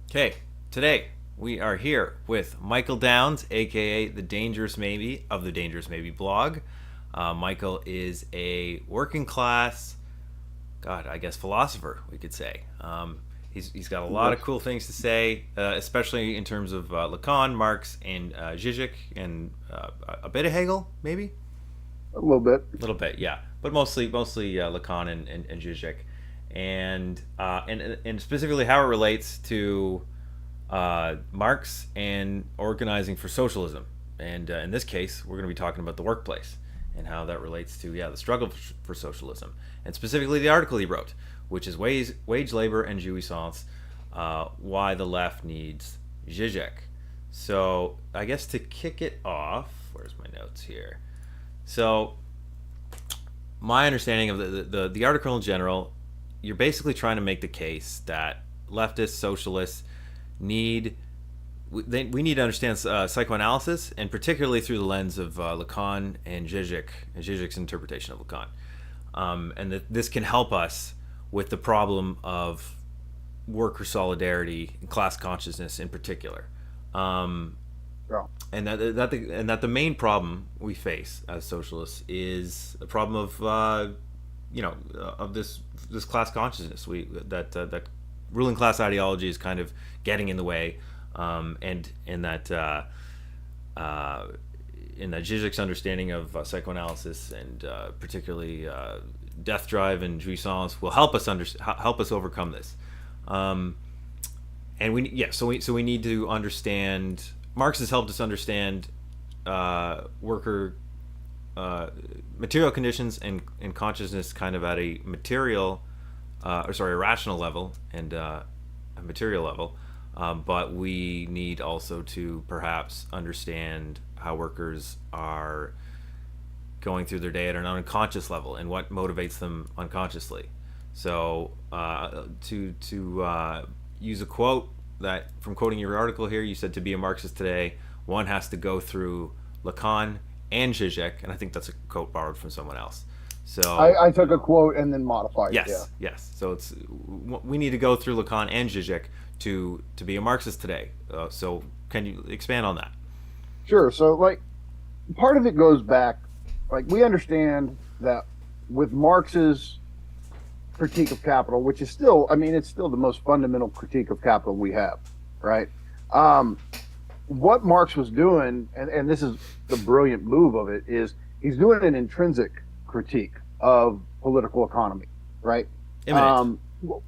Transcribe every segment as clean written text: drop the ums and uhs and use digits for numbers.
Okay, today we are here with Michael Downs, aka the Dangerous Maybe of the Dangerous Maybe blog. Michael is a working class, I guess philosopher, we could say. He's got a lot Yes, of cool things to say, especially in terms of Lacan, Marx, and Zizek, and a bit of Hegel, maybe a little bit. a little bit, yeah, but mostly Lacan and Zizek, and specifically how it relates to Marx and organizing for socialism. And in this case, we're going to be talking about the workplace and how that relates to the struggle for socialism, and specifically the article he wrote, which is wage labor and jouissance, why the left needs Zizek. So I guess to kick it off, where's my notes here? So my understanding of the article in general, you're basically trying to make the case that leftist socialists need we need to understand psychoanalysis, and particularly through the lens of Lacan and Zizek's interpretation of Lacan, and that this can help us with the problem of worker solidarity and class consciousness in particular. Um, Yeah. and that the main problem we face as socialists is a problem of of this class consciousness. That ruling class ideology is kind of getting in the way, and in that Zizek's understanding of psychoanalysis, and particularly death drive and jouissance, will help us overcome this. Um, and we need to understand. Marx has helped us understand worker material conditions and consciousness kind of at a a rational level and a material level. But we need also to perhaps understand how workers are going through their day at an unconscious level and what motivates them unconsciously. So to use a quote that from quoting your article here, you said to be a Marxist today, one has to go through Lacan and Zizek, and I think that's a quote borrowed from someone else. So I took a quote and then modified it. Yeah. yes. So we need to go through Lacan and Zizek to be a Marxist today. So can you expand on that? Sure. So, like, part of it goes back, like, we understand that with Marx's critique of capital, which is still, I mean, it's still the most fundamental critique of capital we have, right? Um, what Marx was doing, and this is the brilliant move of it, is he's doing an intrinsic critique of political economy, right? Imminent.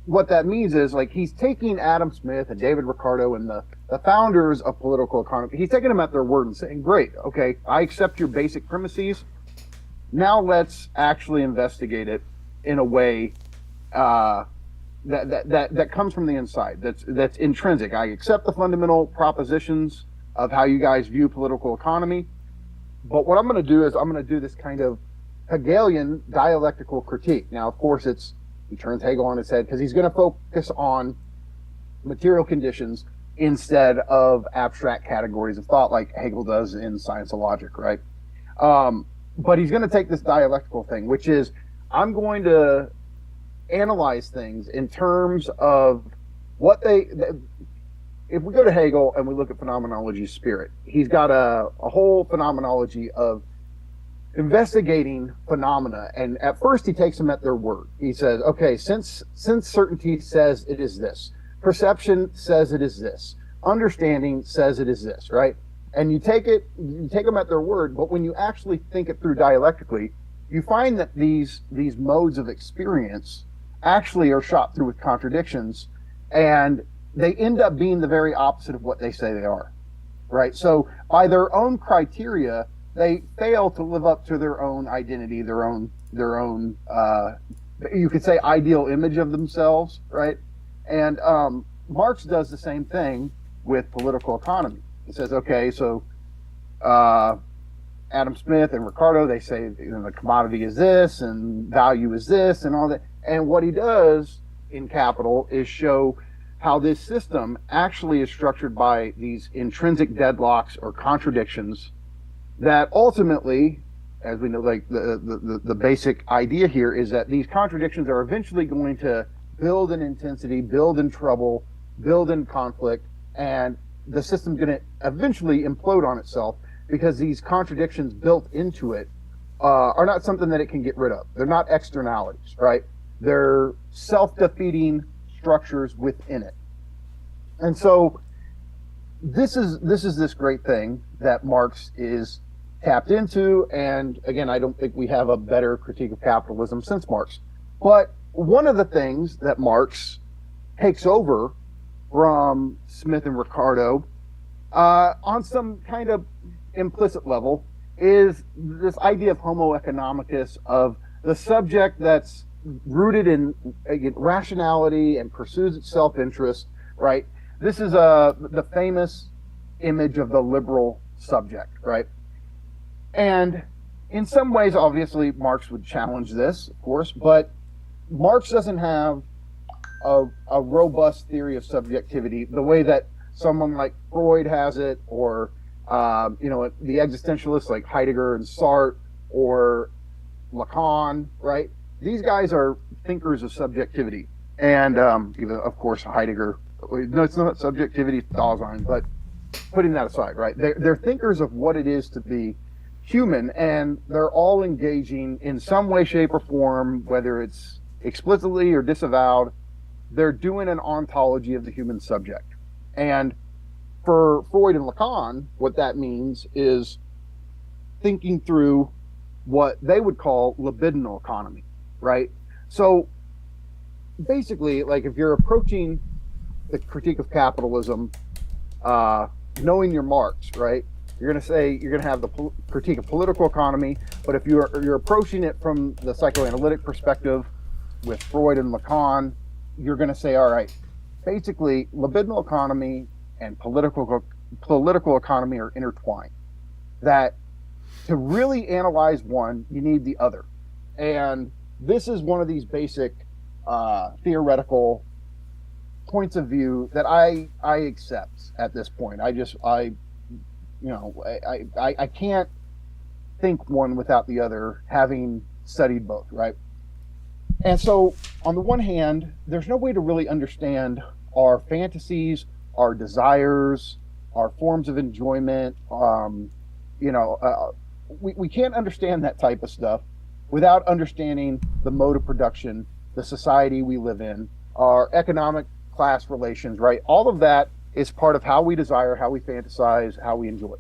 What that means is, like, he's taking Adam Smith and David Ricardo and the founders of political economy, he's taking them at their word and saying, great, okay, I accept your basic premises. Now let's actually investigate it in a way that comes from the inside. That's intrinsic. I accept the fundamental propositions of how you guys view political economy, but what I'm going to do is I'm going to do this kind of Hegelian dialectical critique. Now, of course, he turns Hegel on his head because he's going to focus on material conditions instead of abstract categories of thought like Hegel does in Science of Logic, right? But he's going to take this dialectical thing, which is I'm going to analyze things in terms of what if we go to Hegel and we look at phenomenology of spirit, he's got a whole phenomenology of investigating phenomena, and at first he takes them at their word. He says, okay, since certainty says it is this, perception says it is this, understanding says it is this, right? And you take them at their word, but when you actually think it through dialectically, you find that these modes of experience actually are shot through with contradictions, and they end up being the very opposite of what they say they are, right? So by their own criteria, they fail to live up to their own identity, their own you could say ideal image of themselves, right? And Marx does the same thing with political economy. He says, okay, so Adam Smith and Ricardo, they say, the commodity is this and value is this and all that. And what he does in Capital is show how this system actually is structured by these intrinsic deadlocks or contradictions that ultimately, as we know, like the basic idea here is that these contradictions are eventually going to build in intensity, build in trouble, build in conflict, and the system's going to eventually implode on itself because these contradictions built into it are not something that it can get rid of. They're not externalities, right? They're self-defeating structures within it. And so this is this great thing that Marx is tapped into. And again, I don't think we have a better critique of capitalism since Marx. But one of the things that Marx takes over from Smith and Ricardo on some kind of implicit level is this idea of homo economicus, of the subject that's rooted in rationality and pursues its self-interest, right? This is the famous image of the liberal subject, right? And in some ways, obviously, Marx would challenge this, of course, but Marx doesn't have a robust theory of subjectivity the way that someone like Freud has it, or the existentialists like Heidegger and Sartre, or Lacan, right? These guys are thinkers of subjectivity. And even, of course, Heidegger, no, it's not subjectivity, it's Dasein, but putting that aside, right? They're thinkers of what it is to be human, and they're all engaging in some way, shape, or form, whether it's explicitly or disavowed. They're doing an ontology of the human subject. And for Freud and Lacan, what that means is thinking through what they would call libidinal economy, right? So basically, like, if you're approaching the critique of capitalism, knowing your Marx, right? You're going to say you're going to have the critique of political economy, but if you're approaching it from the psychoanalytic perspective with Freud and Lacan, you're going to say, all right, basically, libidinal economy and political economy are intertwined. That to really analyze one, you need the other. And this is one of these basic theoretical points of view that I accept at this point. I can't think one without the other, having studied both, right? And so, on the one hand, there's no way to really understand our fantasies, our desires, our forms of enjoyment. We can't understand that type of stuff without understanding the mode of production, the society we live in, our economic class relations, right? All of that is part of how we desire, how we fantasize, how we enjoy.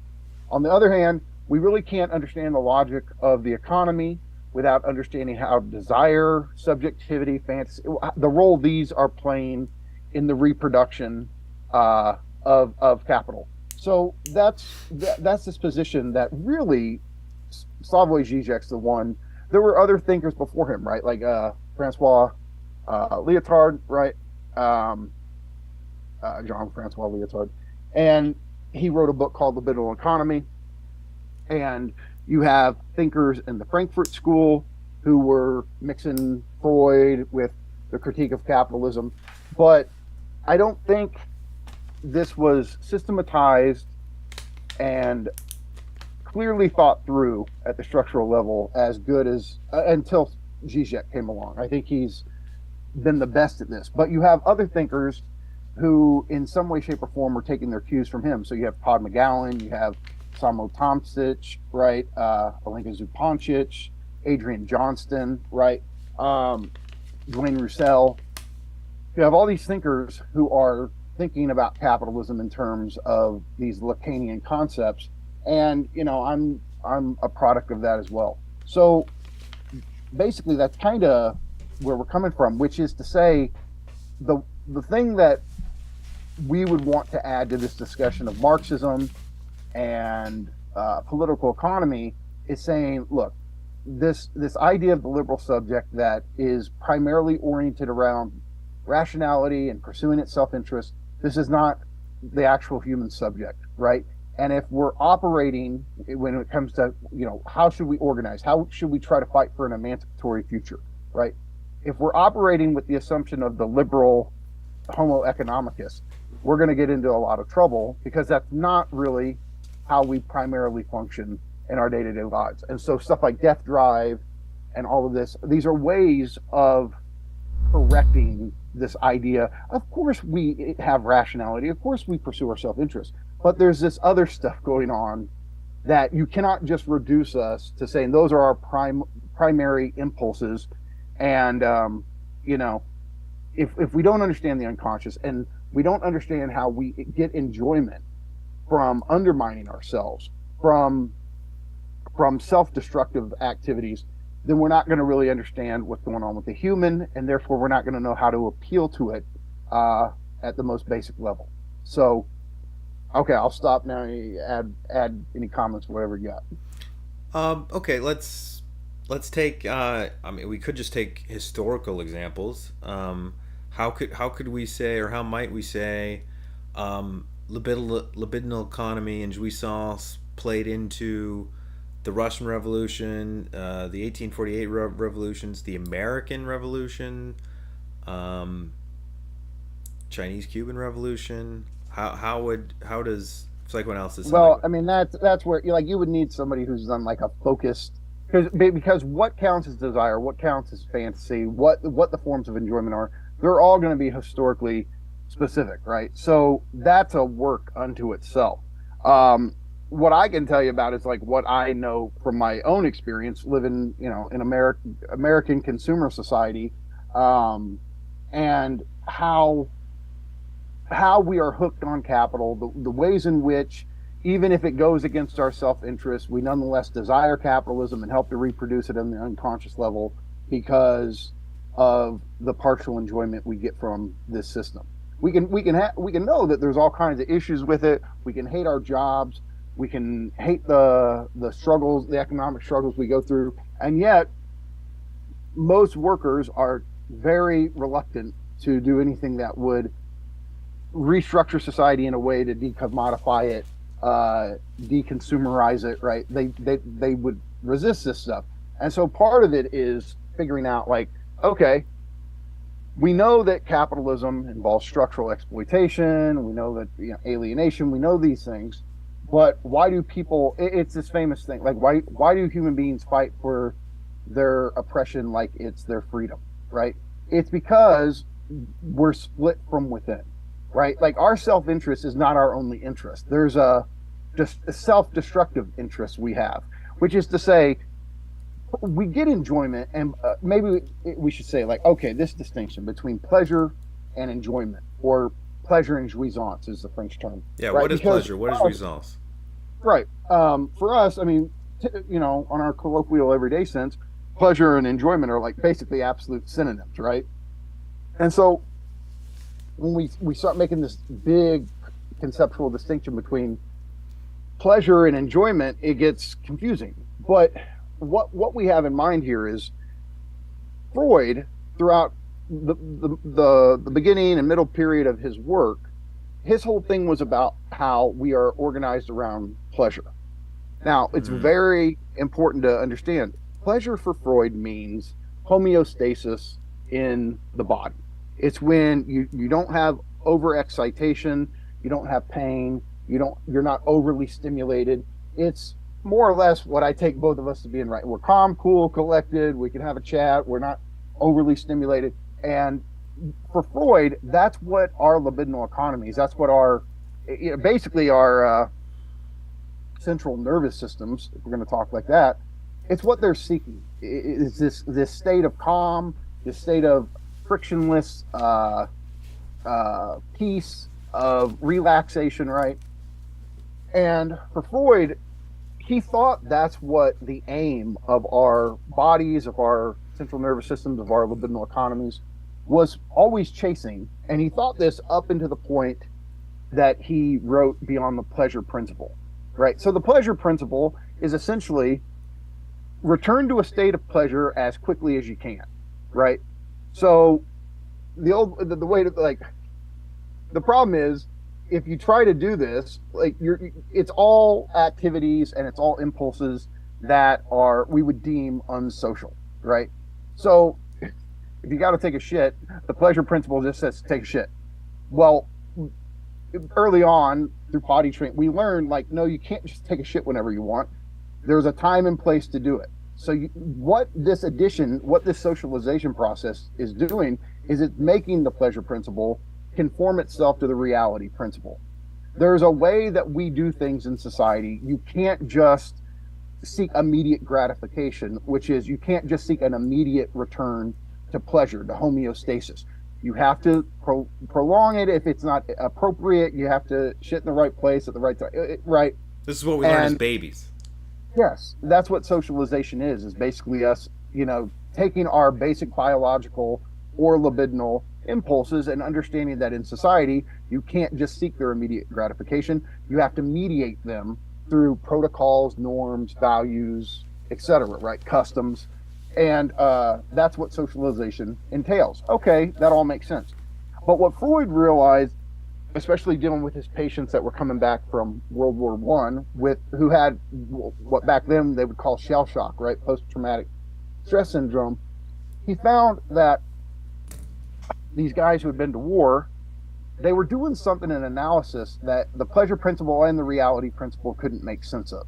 On the other hand, we really can't understand the logic of the economy without understanding how desire, subjectivity, fantasy, the role these are playing in the reproduction of capital. So that's this position that really Slavoj Zizek's the one. There were other thinkers before him, right? Like Francois Lyotard, right? Jean Francois Lyotard, and he wrote a book called Libidinal Economy. And you have thinkers in the Frankfurt School who were mixing Freud with the critique of capitalism. But I don't think this was systematized and clearly thought through at the structural level as good as until Zizek came along. I think he's been the best at this. But you have other thinkers who, in some way, shape, or form, were taking their cues from him. So you have Todd McGowan, you have Samo Tomcic, right? Alenka Zupancic, Adrian Johnston, right? Dwayne Roussel. You have all these thinkers who are thinking about capitalism in terms of these Lacanian concepts, and I'm a product of that as well. So basically, that's kind of where we're coming from, which is to say, the thing that we would want to add to this discussion of Marxism and political economy is saying, look, this idea of the liberal subject that is primarily oriented around rationality and pursuing its self-interest, this is not the actual human subject, right? And if we're operating, when it comes to, how should we organize? How should we try to fight for an emancipatory future, right? If we're operating with the assumption of the liberal homo economicus, we're going to get into a lot of trouble, because that's not really how we primarily function in our day-to-day lives. And so stuff like death drive and all of this, these are ways of correcting this idea. Of course, we have rationality. Of course, we pursue our self-interest. But there's this other stuff going on that you cannot just reduce us to saying those are our primary impulses. And you know, if we don't understand the unconscious, and we don't understand how we get enjoyment from undermining ourselves, from self-destructive activities, then we're not going to really understand what's going on with the human, and therefore we're not going to know how to appeal to it at the most basic level. So, okay, I'll stop now. Add any comments, whatever you got. Okay, let's take. I mean, we could just take historical examples. How could we say, or how might we say, libidinal economy and jouissance played into the Russian Revolution, the 1848 revolutions, the American Revolution, Chinese-Cuban Revolution. How does psychoanalysis? Well, I mean that's where you would need somebody who's done like a focused, because what counts as desire, what counts as fantasy, what the forms of enjoyment are, they're all going to be historically specific, right? So that's a work unto itself. What I can tell you about is like what I know from my own experience living, in American consumer society, and how we are hooked on capital, the ways in which, even if it goes against our self-interest, we nonetheless desire capitalism and help to reproduce it on the unconscious level because of the partial enjoyment we get from this system. We can know that there's all kinds of issues with it. We can hate our jobs. We can hate the struggles, the economic struggles we go through, and yet most workers are very reluctant to do anything that would restructure society in a way to decommodify it, deconsumerize it, right? They would resist this stuff. And so part of it is figuring out like, okay, we know that capitalism involves structural exploitation. We know that alienation. We know these things, but why do people? It's this famous thing. Like why do human beings fight for their oppression like it's their freedom? Right? It's because we're split from within. Right? Like our self-interest is not our only interest. There's just a self-destructive interest we have, which is to say, we get enjoyment, and maybe we should say like, okay, this distinction between pleasure and enjoyment, or pleasure and jouissance is the French term. Yeah, right? What is pleasure? What is jouissance? Right. For us, I mean, on our colloquial everyday sense, pleasure and enjoyment are like basically absolute synonyms, right? And so when we start making this big conceptual distinction between pleasure and enjoyment, it gets confusing. But what we have in mind here is Freud, throughout the beginning and middle period of his work, his whole thing was about how we are organized around pleasure. Now, it's very important to understand pleasure for Freud means homeostasis in the body. It's when you don't have overexcitation, you don't have pain, you're not overly stimulated. It's more or less what I take both of us to being, right. We're calm, cool, collected. We can have a chat. We're not overly stimulated. And for Freud, that's what our libidinal economies, that's what our, basically our central nervous systems, if we're going to talk like that, it's what they're seeking. It's this state of calm, this state of frictionless peace, of relaxation, right? And for Freud, he thought that's what the aim of our bodies, of our central nervous systems, of our libidinal economies was always chasing. And he thought this up into the point that he wrote Beyond the Pleasure Principle, right? So the pleasure principle is essentially return to a state of pleasure as quickly as you can, right? So the way to, like, the problem is, if you try to do this, like it's all activities and it's all impulses that we would deem unsocial, right? So if you got to take a shit, the pleasure principle just says take a shit. Well, early on through potty training, we learned like, no, you can't just take a shit whenever you want. There's a time and place to do it. So what this socialization process is doing is it's making the pleasure principle conform itself to the reality principle. There's a way that we do things in society. You can't just seek immediate gratification, which is you can't just seek an immediate return to pleasure, to homeostasis. You have to prolong it. If it's not appropriate, you have to shit in the right place at the right time. Right. This is what we learn as babies. Yes, that's what socialization is basically us, taking our basic biological or libidinal impulses and understanding that in society, you can't just seek their immediate gratification. You have to mediate them through protocols, norms, values, etc., right? Customs. And that's what socialization entails. Okay, that all makes sense. But what Freud realized, especially dealing with his patients that were coming back from World War I, who had what back then they would call shell shock, right? Post-traumatic stress syndrome. He found that these guys who had been to war, they were doing something in analysis that the pleasure principle and the reality principle couldn't make sense of.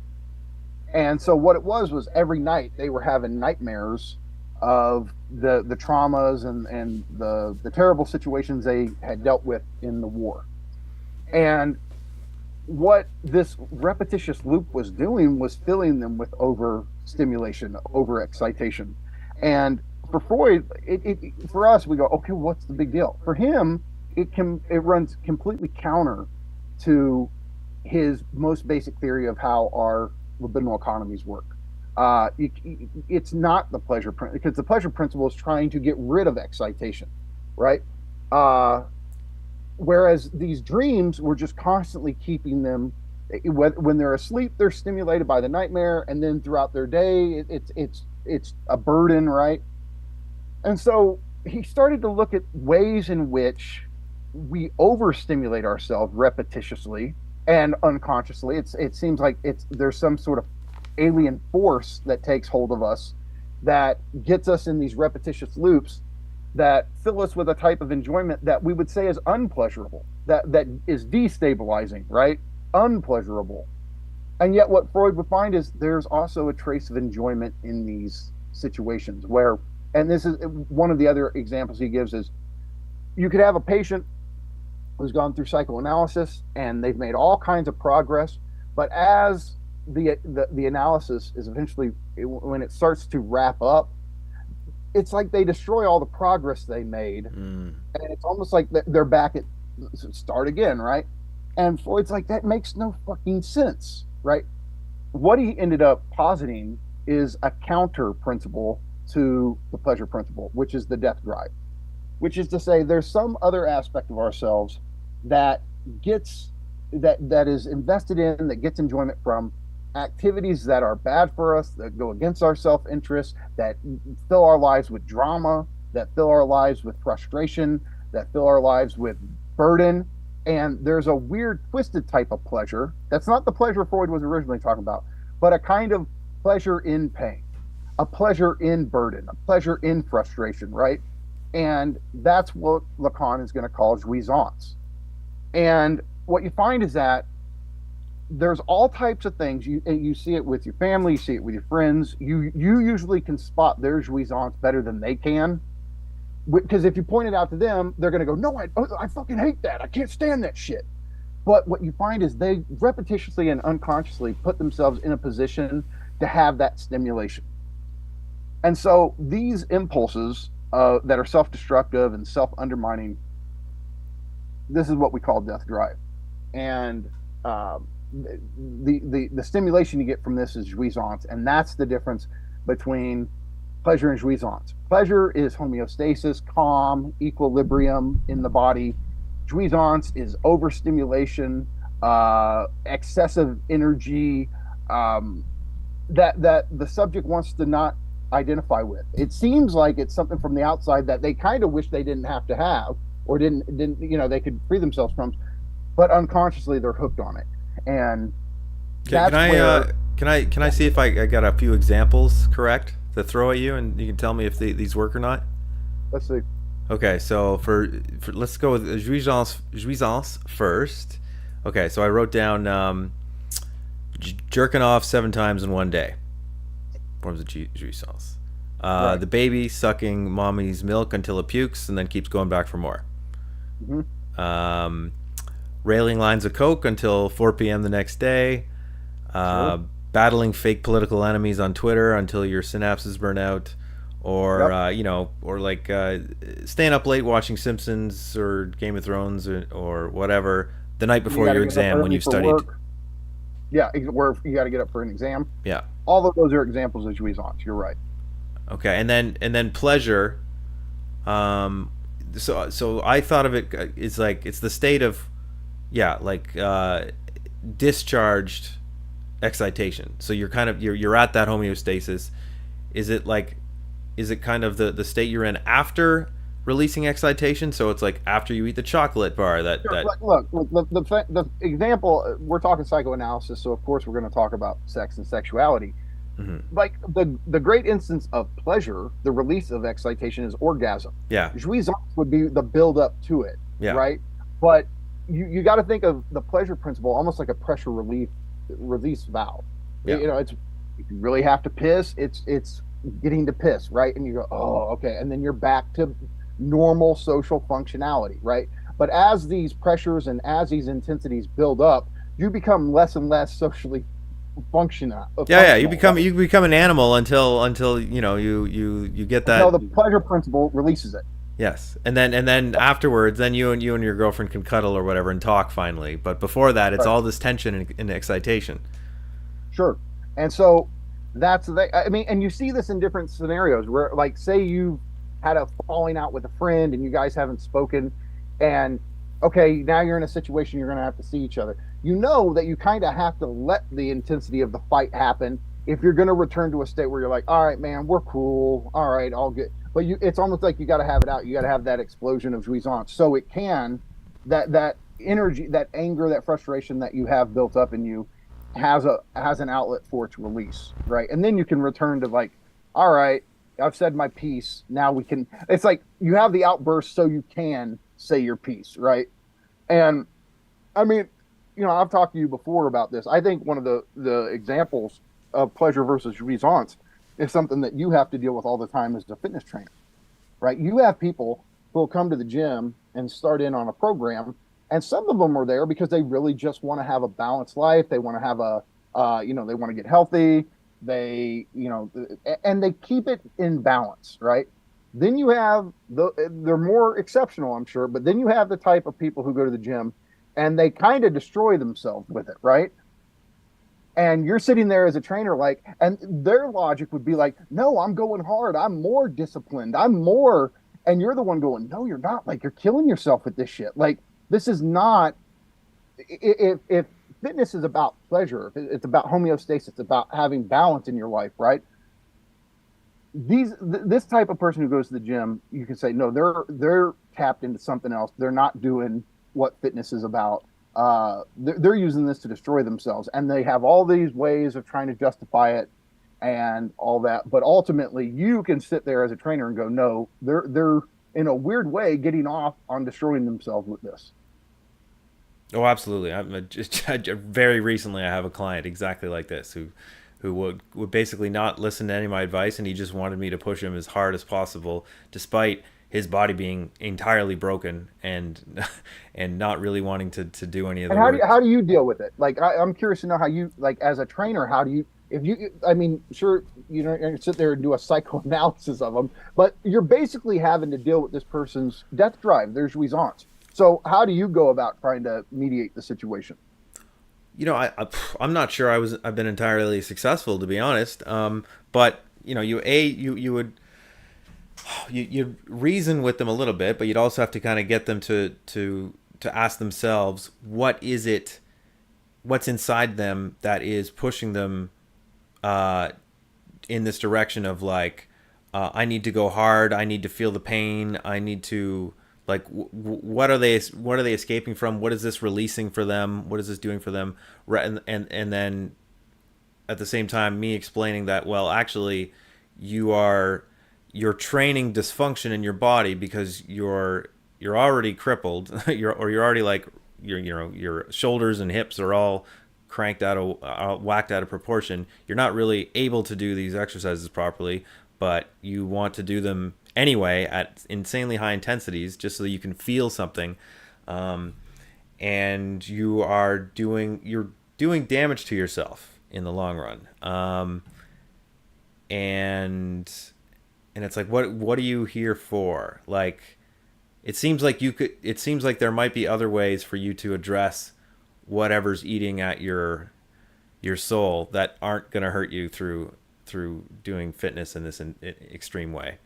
And so what it was every night they were having nightmares of the traumas and the terrible situations they had dealt with in the war. And what this repetitious loop was doing was filling them with overstimulation, overexcitation. And for Freud, for us, we go, okay, what's the big deal? For him, it runs completely counter to his most basic theory of how our libidinal economies work. It's not the pleasure principle, because the pleasure principle is trying to get rid of excitation, right? Whereas these dreams were just constantly keeping them, when they're asleep, they're stimulated by the nightmare, and then throughout their day, it's a burden, right? And so he started to look at ways in which we overstimulate ourselves repetitiously and unconsciously. It seems like there's some sort of alien force that takes hold of us that gets us in these repetitious loops that fill us with a type of enjoyment that we would say is unpleasurable, that is destabilizing, right? Unpleasurable. And yet what Freud would find is there's also a trace of enjoyment in these situations where, and this is one of the other examples he gives, is you could have a patient who's gone through psychoanalysis and they've made all kinds of progress, but as the analysis is eventually, when it starts to wrap up, it's like they destroy all the progress they made, and it's almost like they're back at start again, right? And Freud's like, that makes no fucking sense, right? What he ended up positing is a counter principle to the pleasure principle, which is the death drive, which is to say there's some other aspect of ourselves that is invested in, that gets enjoyment from activities that are bad for us, that go against our self-interest, that fill our lives with drama, that fill our lives with frustration, that fill our lives with burden. And there's a weird twisted type of pleasure that's not the pleasure Freud was originally talking about, but a kind of pleasure in pain, a pleasure in burden, a pleasure in frustration, right? And that's what Lacan is going to call jouissance. And what you find is that there's all types of things. You see it with your family, you see it with your friends. You usually can spot their jouissance better than they can. Because if you point it out to them, they're going to go, no, I fucking hate that. I can't stand that shit. But what you find is they repetitiously and unconsciously put themselves in a position to have that stimulation. And so these impulses that are self-destructive and self-undermining, this is what we call death drive. And the stimulation you get from this is jouissance, and that's the difference between pleasure and jouissance. Pleasure is homeostasis, calm, equilibrium in the body. Jouissance is overstimulation, excessive energy, that the subject wants to not identify with. It seems like it's something from the outside that they kind of wish they didn't have to have, or didn't they could free themselves from, but unconsciously they're hooked on it. And can I see if I got a few examples correct to throw at you, and you can tell me if these work or not? Let's see. Okay, so for let's go with jouissance first. Okay, so I wrote down jerking off 7 times in one day. Forms of jouissance. Right. The baby sucking mommy's milk until it pukes and then keeps going back for more. Hmm. Um, Railing lines of coke until 4 p.m. the next day. Sure. Uh, Battling fake political enemies on Twitter until your synapses burn out, or Yep. or like staying up late watching Simpsons or Game of Thrones or whatever the night You before got to your get up exam when early you for studied. work. Yeah, where you got to get up for an exam. Yeah. All of those are examples of jouissance. You're right. Okay. And then pleasure. Um, so I thought of it it's like it's the state of like discharged excitation. So you're kind of you're at that homeostasis. Is it like is it kind of the state you're in after releasing excitation? So it's like after you eat the chocolate bar Sure. that Look, the example, we're talking psychoanalysis, so of course we're going to talk about sex and sexuality. mhm. Like the great instance of pleasure, the release of excitation is orgasm. Yeah, Jouissance would be the build up to it, yeah, right? But you got to think of the pleasure principle almost like a pressure release valve. yeah, It's if you really have to piss, it's getting to piss, right? And you go, oh, okay, and then you're back to normal social functionality, right? But as these pressures and as these intensities build up, you become less and less socially yeah. You functional, become right? an animal until you get Until that. the pleasure principle releases it. Yes, and then afterwards, then you and your girlfriend can cuddle or whatever and talk finally. But before that, it's Right. all this tension and excitation. Sure. And so I mean, and you see this in different scenarios where, like, say you had a falling out with a friend and you guys haven't spoken, and okay, now you're in a situation you're going to have to see each other. You know that you kind of have to let the intensity of the fight happen if you're going to return to a state where you're like, all right, man, we're cool. All right, all good. But it's almost like you got to have it out. You got to have that explosion of jouissance. So it can, that energy, that anger, that frustration that you have built up in you has an outlet for its release, right? And then you can return to like, all right, I've said my piece. Now we can. It's like you have the outburst so you can say your piece, right? And I mean, I've talked to you before about this. I think one of the examples of pleasure versus jouissance is something that you have to deal with all the time as a fitness trainer, right? You have people who will come to the gym and start in on a program, and some of them are there because they really just want to have a balanced life. They want to have they want to get healthy. And they keep it in balance, right? Then you have they're more exceptional, I'm sure, but then you have the type of people who go to the gym and they kind of destroy themselves with it, right? And you're sitting there as a trainer, like, and their logic would be like, no, I'm going hard. I'm more disciplined. I'm more, and you're the one going, no, you're not. Like, you're killing yourself with this shit. Like, this is not, if fitness is about pleasure, if it's about homeostasis, it's about having balance in your life, right? This type of person who goes to the gym, you can say, no, they're tapped into something else. They're not doing what fitness is about. They're using this to destroy themselves, and they have all these ways of trying to justify it and all that. But ultimately, you can sit there as a trainer and go, no, they're in a weird way getting off on destroying themselves with this. Oh, absolutely. I'm just very recently I have a client exactly like this who would basically not listen to any of my advice, and he just wanted me to push him as hard as possible despite his body being entirely broken and and not really wanting to do any of the And work. how do you deal with it? Like, I'm curious to know how you, like, as a trainer, how do you, if you, I mean, sure, you sit there and do a psychoanalysis of them, but you're basically having to deal with this person's death drive. There's jouissance. So how do you go about trying to mediate the situation? I'm not sure I've been entirely successful, to be honest. But you would you reason with them a little bit, but you'd also have to kind of get them to ask themselves what's inside them that is pushing them in this direction of like I need to go hard, I need to feel the pain, I need to like what are they escaping from, what is this releasing for them, what is this doing for them, and then at the same time me explaining that, well, actually you're training dysfunction in your body because you're already crippled. You're already like your shoulders and hips are all cranked out of whacked out of proportion. You're not really able to do these exercises properly, but you want to do them anyway at insanely high intensities just so that you can feel something. Um, and you're doing damage to yourself in the long run. And it's like, what are you here for? Like, it seems like there might be other ways for you to address whatever's eating at your soul that aren't going to hurt you through doing fitness in this extreme way.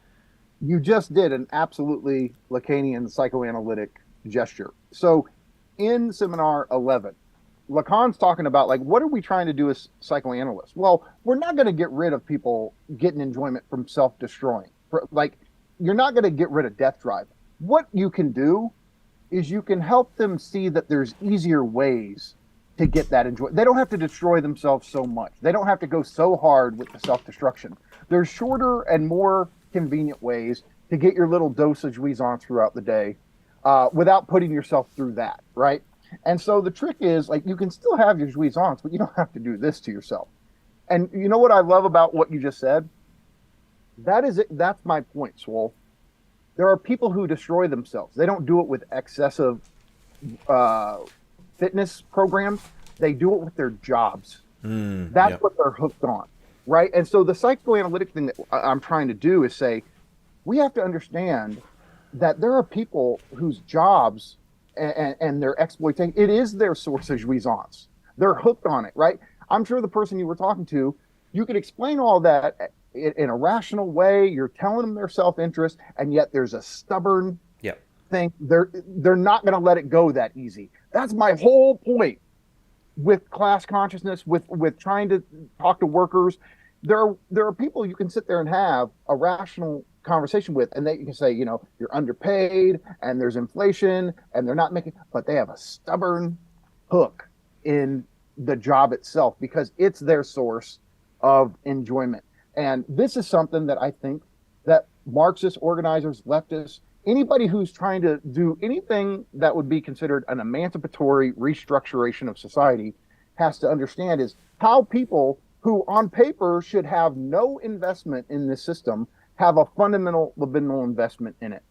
You just did an absolutely Lacanian psychoanalytic gesture. So in seminar 11, Lacan's talking about, like, what are we trying to do as psychoanalysts? Well, we're not going to get rid of people getting enjoyment from self-destroying. Like, you're not going to get rid of death drive. What you can do is you can help them see that there's easier ways to get that enjoyment. They don't have to destroy themselves so much. They don't have to go so hard with the self-destruction. There's shorter and more convenient ways to get your little dose of jouissance throughout the day without putting yourself through that, right? And so the trick is, like, you can still have your jouissance, but you don't have to do this to yourself. And you know what I love about what you just said? That is it. That's my point, Swole. There are people who destroy themselves. They don't do it with excessive fitness programs. They do it with their jobs. That's Yep. what they're hooked on, right? And so the psychoanalytic thing that I'm trying to do is say, we have to understand that there are people whose jobs and their exploitation, it is their source of jouissance. They're hooked on it, right? I'm sure the person you were talking to, you could explain all that in a rational way. You're telling them their self-interest, and yet there's a stubborn Yep. thing. They're not going to let it go that easy. That's my whole point with class consciousness, with trying to talk to workers. There are people you can sit there and have a rational conversation with, and they can say, you're underpaid and there's inflation and they're not making, but they have a stubborn hook in the job itself because it's their source of enjoyment. And this is something that I think that Marxist organizers, leftists, anybody who's trying to do anything that would be considered an emancipatory restructuration of society has to understand is how people who on paper should have no investment in this system have a fundamental libidinal investment in it.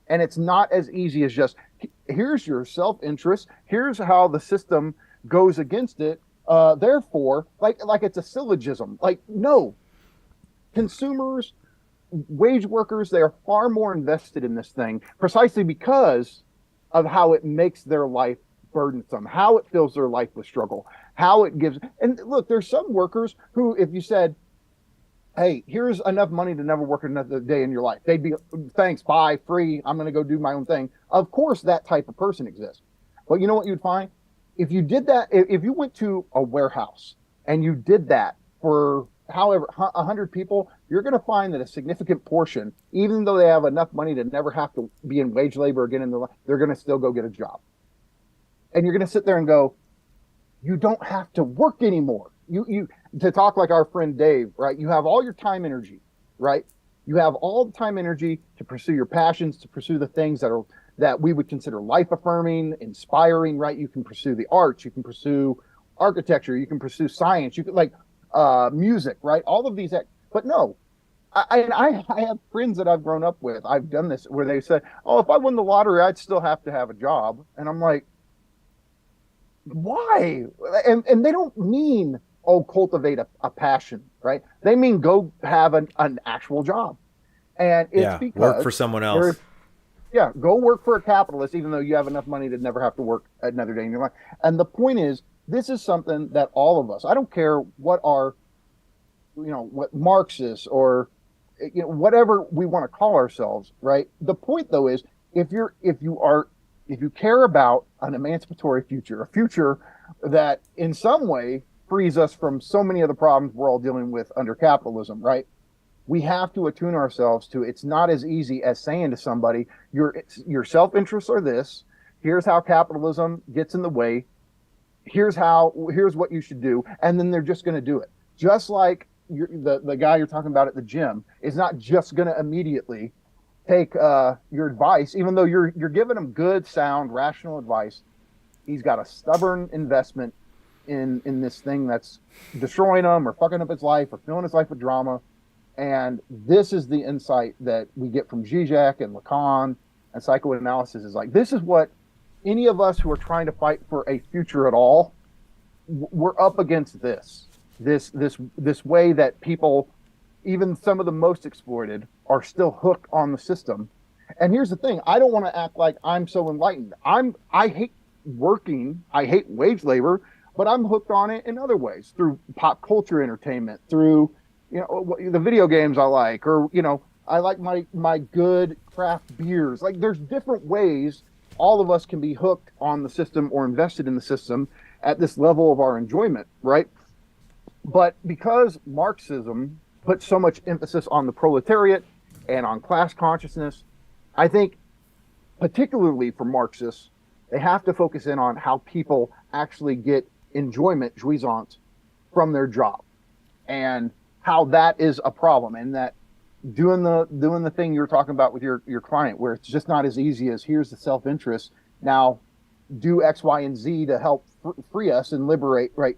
And it's not as easy as just, here's your self-interest, here's how the system goes against it, therefore, like it's a syllogism. Like, no, consumers, wage workers, they are far more invested in this thing precisely because of how it makes their life burdensome, how it fills their life with struggle, how it gives. And look, there's some workers who, if you said, hey, here's enough money to never work another day in your life, they'd be, thanks, bye, free, I'm going to go do my own thing. Of course, that type of person exists. But you know what you'd find? If you did that, if you went to a warehouse and you did that for however 100 people, you're going to find that a significant portion, even though they have enough money to never have to be in wage labor again in their life, they're going to still go get a job. And you're going to sit there and go, you don't have to work anymore. You to talk like our friend Dave, right? You have all your time, energy, right? You have all the time, energy to pursue your passions, to pursue the things that we would consider life affirming, inspiring, right? You can pursue the arts, you can pursue architecture, you can pursue science, you can music, right? All of these, but no, I have friends that I've grown up with. I've done this where they said, "Oh, if I won the lottery, I'd still have to have a job," and I'm like, "Why?" And they don't mean, oh, cultivate a passion, right? They mean go have an actual job, and it's because work for someone else. Yeah, go work for a capitalist, even though you have enough money to never have to work another day in your life. And the point is, this is something that all of us, I don't care what what Marxists or, whatever we want to call ourselves, right? The point though is, if you care about an emancipatory future, a future that in some way frees us from so many of the problems we're all dealing with under capitalism, right? We have to attune ourselves to, it's not as easy as saying to somebody, your self-interests are this, here's how capitalism gets in the way, here's what you should do, and then they're just going to do it. Just like the guy you're talking about at the gym is not just going to immediately take your advice, even though you're giving him good, sound, rational advice. He's got a stubborn investment in this thing that's destroying him or fucking up his life or filling his life with drama. And this is the insight that we get from Zizek and Lacan and psychoanalysis is like, this is what any of us who are trying to fight for a future at all, we're up against this way that people, even some of the most exploited, are still hooked on the system. And here's the thing, I don't want to act like I'm so enlightened. I hate working, I hate wage labor, but I'm hooked on it in other ways, through pop culture entertainment, through, you know, the video games I like, or, you know, I like my good craft beers. Like, there's different ways all of us can be hooked on the system or invested in the system at this level of our enjoyment, right? But because Marxism puts so much emphasis on the proletariat and on class consciousness, I think particularly for Marxists, they have to focus in on how people actually get enjoyment, jouissance, from their job, and how that is a problem, and that doing the thing you're talking about with your client, where it's just not as easy as here's the self-interest, now do X, Y, and Z to help free us and liberate, right?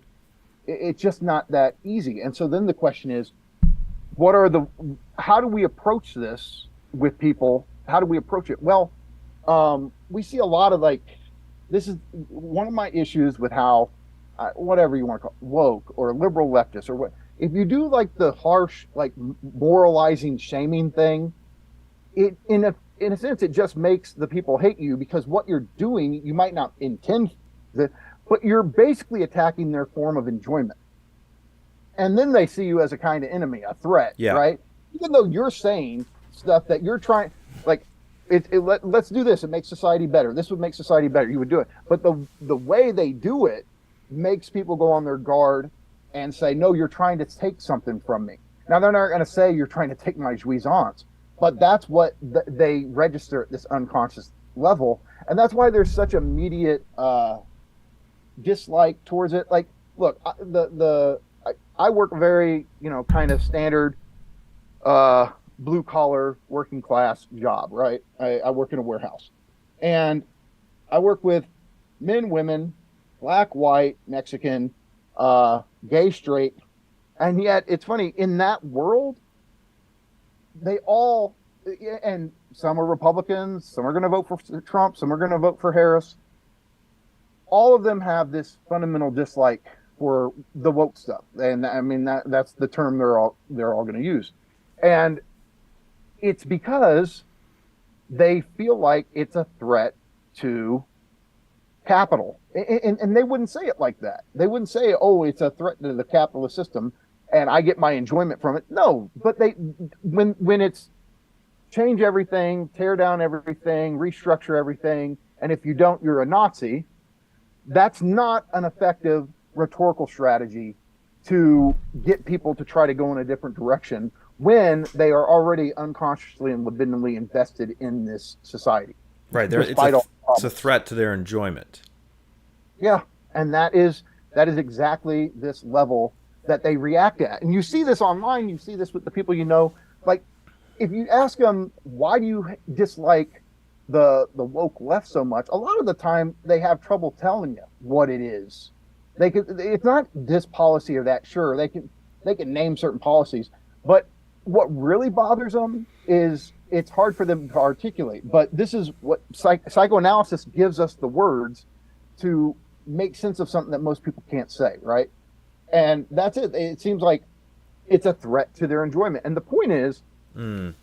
It's just not that easy. And so then the question is, how do we approach this with people? How do we approach it? Well, we see a lot of, like, this is one of my issues with how, whatever you want to call it, woke or liberal leftist or what, if you do like the harsh, like moralizing, shaming thing, it in a sense, it just makes the people hate you, because what you're doing, you might not intend that, but you're basically attacking their form of enjoyment. And then they see you as a kind of enemy, a threat, right? Even though you're saying stuff that you're trying, like, let's do this, it makes society better. This would make society better. You would do it. But the way they do it makes people go on their guard and say, no, you're trying to take something from me. Now, they're not going to say you're trying to take my jouissance, but that's what they register at this unconscious level. And that's why there's such immediate dislike towards it. Like, look, I work very, kind of standard blue collar working class job, right? I work in a warehouse, and I work with men, women, black, white, Mexican, gay, straight. And yet it's funny, in that world, they all, and some are Republicans, some are going to vote for Trump, some are going to vote for Harris. All of them have this fundamental dislike for the woke stuff. And I mean, that's the term they're all going to use. And it's because they feel like it's a threat to capital. And they wouldn't say it like that. They wouldn't say, oh, it's a threat to the capitalist system and I get my enjoyment from it. No, but when it's change everything, tear down everything, restructure everything, and if you don't, you're a Nazi, that's not an effective rhetorical strategy to get people to try to go in a different direction when they are already unconsciously and libidinally invested in this society. Right. It's a threat to their enjoyment. Yeah. And that is exactly this level that they react at. And you see this online, you see this with the people you know. Like, if you ask them, why do you dislike the woke left so much? A lot of the time they have trouble telling you what it is. It's not this policy or that. Sure, they can name certain policies, but what really bothers them is it's hard for them to articulate. But this is what psychoanalysis gives us the words to make sense of something that most people can't say, right? And that's it. It seems like it's a threat to their enjoyment. And the point is, the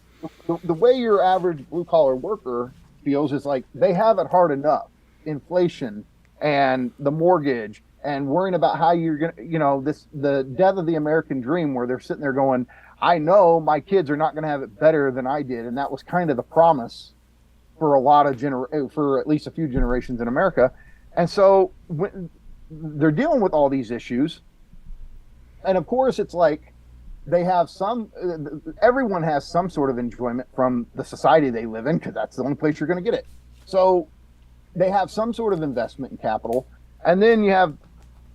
way your average blue-collar worker feels is like they have it hard enough. Inflation and the mortgage and worrying about how you're going to, the death of the American dream, where they're sitting there going, I know my kids are not going to have it better than I did. And that was kind of the promise for for at least a few generations in America. And so when they're dealing with all these issues, and of course it's like they have everyone has some sort of enjoyment from the society they live in, because that's the only place you're going to get it. So they have some sort of investment in capital. And then you have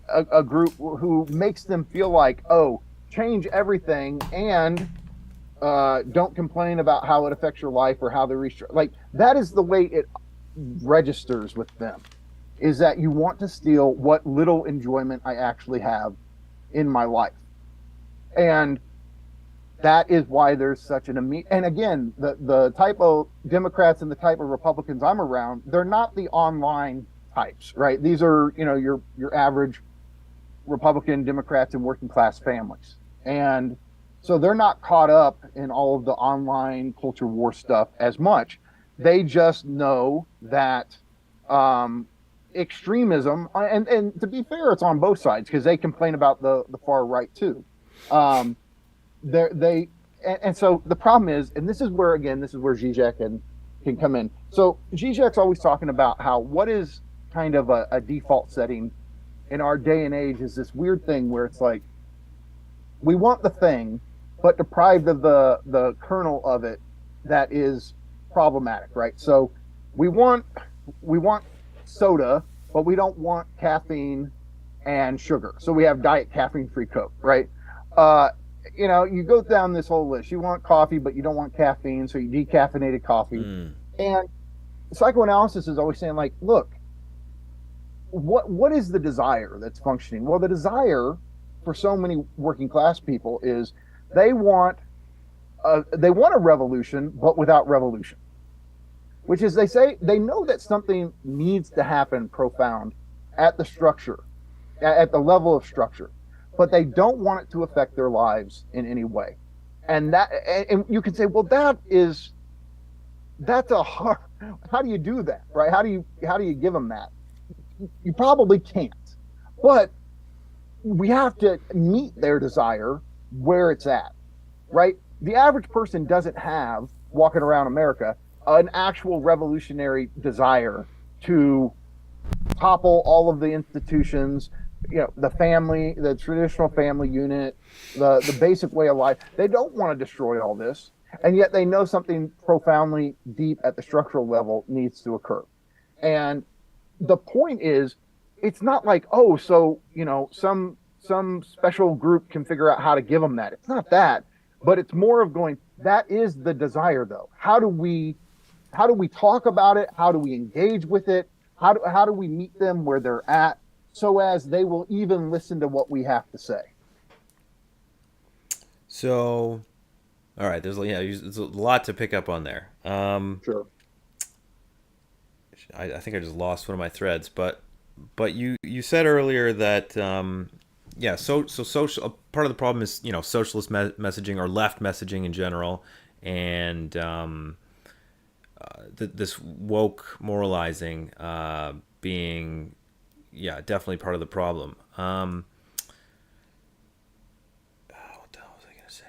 a group who makes them feel like, oh, change everything and don't complain about how it affects your life or how they restructure. Like, that is the way it registers with them, is that you want to steal what little enjoyment I actually have in my life. And That is why there's such an immediate, and again, the type of Democrats and the type of Republicans I'm around, they're not the online types, right? These are, your average Republican, Democrats, and working class families. And so they're not caught up in all of the online culture war stuff as much. They just know that extremism, and to be fair, it's on both sides because they complain about the far right too. Um, they and so the problem is, and this is where Zizek can come in. So Zizek's always talking about how what is kind of a default setting in our day and age is this weird thing where it's like we want the thing, but deprived of the kernel of it that is problematic, right? So we want soda, but we don't want caffeine and sugar. So we have diet caffeine-free Coke, right? You go down this whole list. You want coffee, but you don't want caffeine, so you decaffeinated coffee. And psychoanalysis is always saying, like, look, what is the desire that's functioning? Well, the desire for so many working class people is they want a revolution, but without revolution. Which is, they say they know that something needs to happen profound at the structure, at the level of structure, but they don't want it to affect their lives in any way. And you can say, well, that's a hard. How do you do that, right? How do you give them that? You probably can't, but we have to meet their desire where it's at, right? The average person doesn't have, walking around America, an actual revolutionary desire to topple all of the institutions, the family, the traditional family unit, the basic way of life. They don't want to destroy all this, and yet they know something profoundly deep at the structural level needs to occur. And the point is, it's not like, some special group can figure out how to give them that. It's not that, but it's more of going, that is the desire, though. How do we talk about it? How do we engage with it? How do we meet them where they're at so as they will even listen to what we have to say? So, all right, there's a lot to pick up on there. Sure. I think I just lost one of my threads, but you said earlier that so social part of the problem is socialist messaging or left messaging in general, and this woke moralizing being definitely part of the problem. What the hell was I gonna say?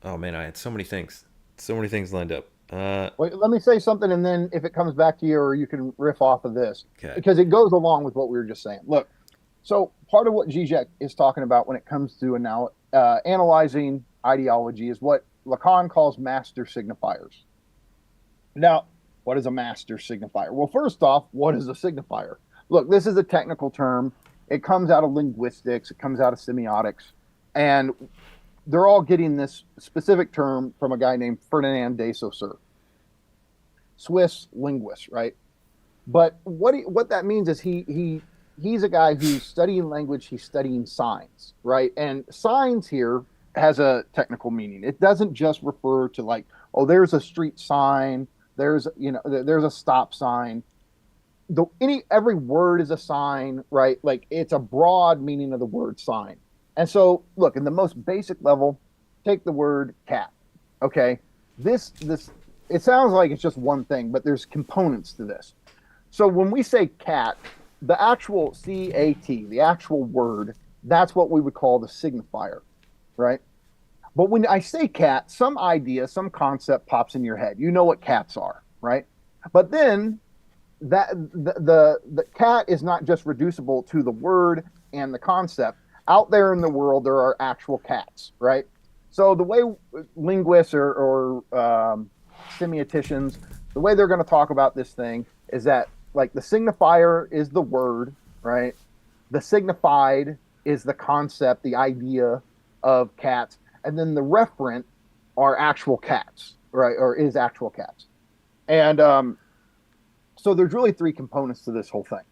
Oh man, I had so many things lined up. Wait, let me say something, and then if it comes back to you, or you can riff off of this, Okay. because it goes along with what we were just saying. Look, so part of what Zizek is talking about when it comes to analyzing ideology is what Lacan calls master signifiers. Now, what is a master signifier? Well, first off, what is a signifier? Look, this is a technical term. It comes out of linguistics. It comes out of semiotics, and they're all getting this specific term from a guy named Ferdinand de Saussure, Swiss linguist, right? But what that means is he's a guy who's studying language. He's studying signs, right? And signs here has a technical meaning. It doesn't just refer to like, oh, there's a street sign, there's a stop sign. Every word is a sign, right? Like, it's a broad meaning of the word sign. And so, look, in the most basic level, take the word cat. Okay, this it sounds like it's just one thing, but there's components to this. So when we say cat, the actual C-A-T, the actual word, that's what we would call the signifier, right? But when I say cat, some idea, some concept pops in your head. You know what cats are, right? But then that the cat is not just reducible to the word and the concept. Out there in the world, there are actual cats, right? So the way linguists or semioticians, the way they're going to talk about this thing is that, like, the signifier is the word, right? The signified is the concept, the idea of cats, and then the referent are actual cats, right? Or is actual cats. And so there's really three components to this whole thing.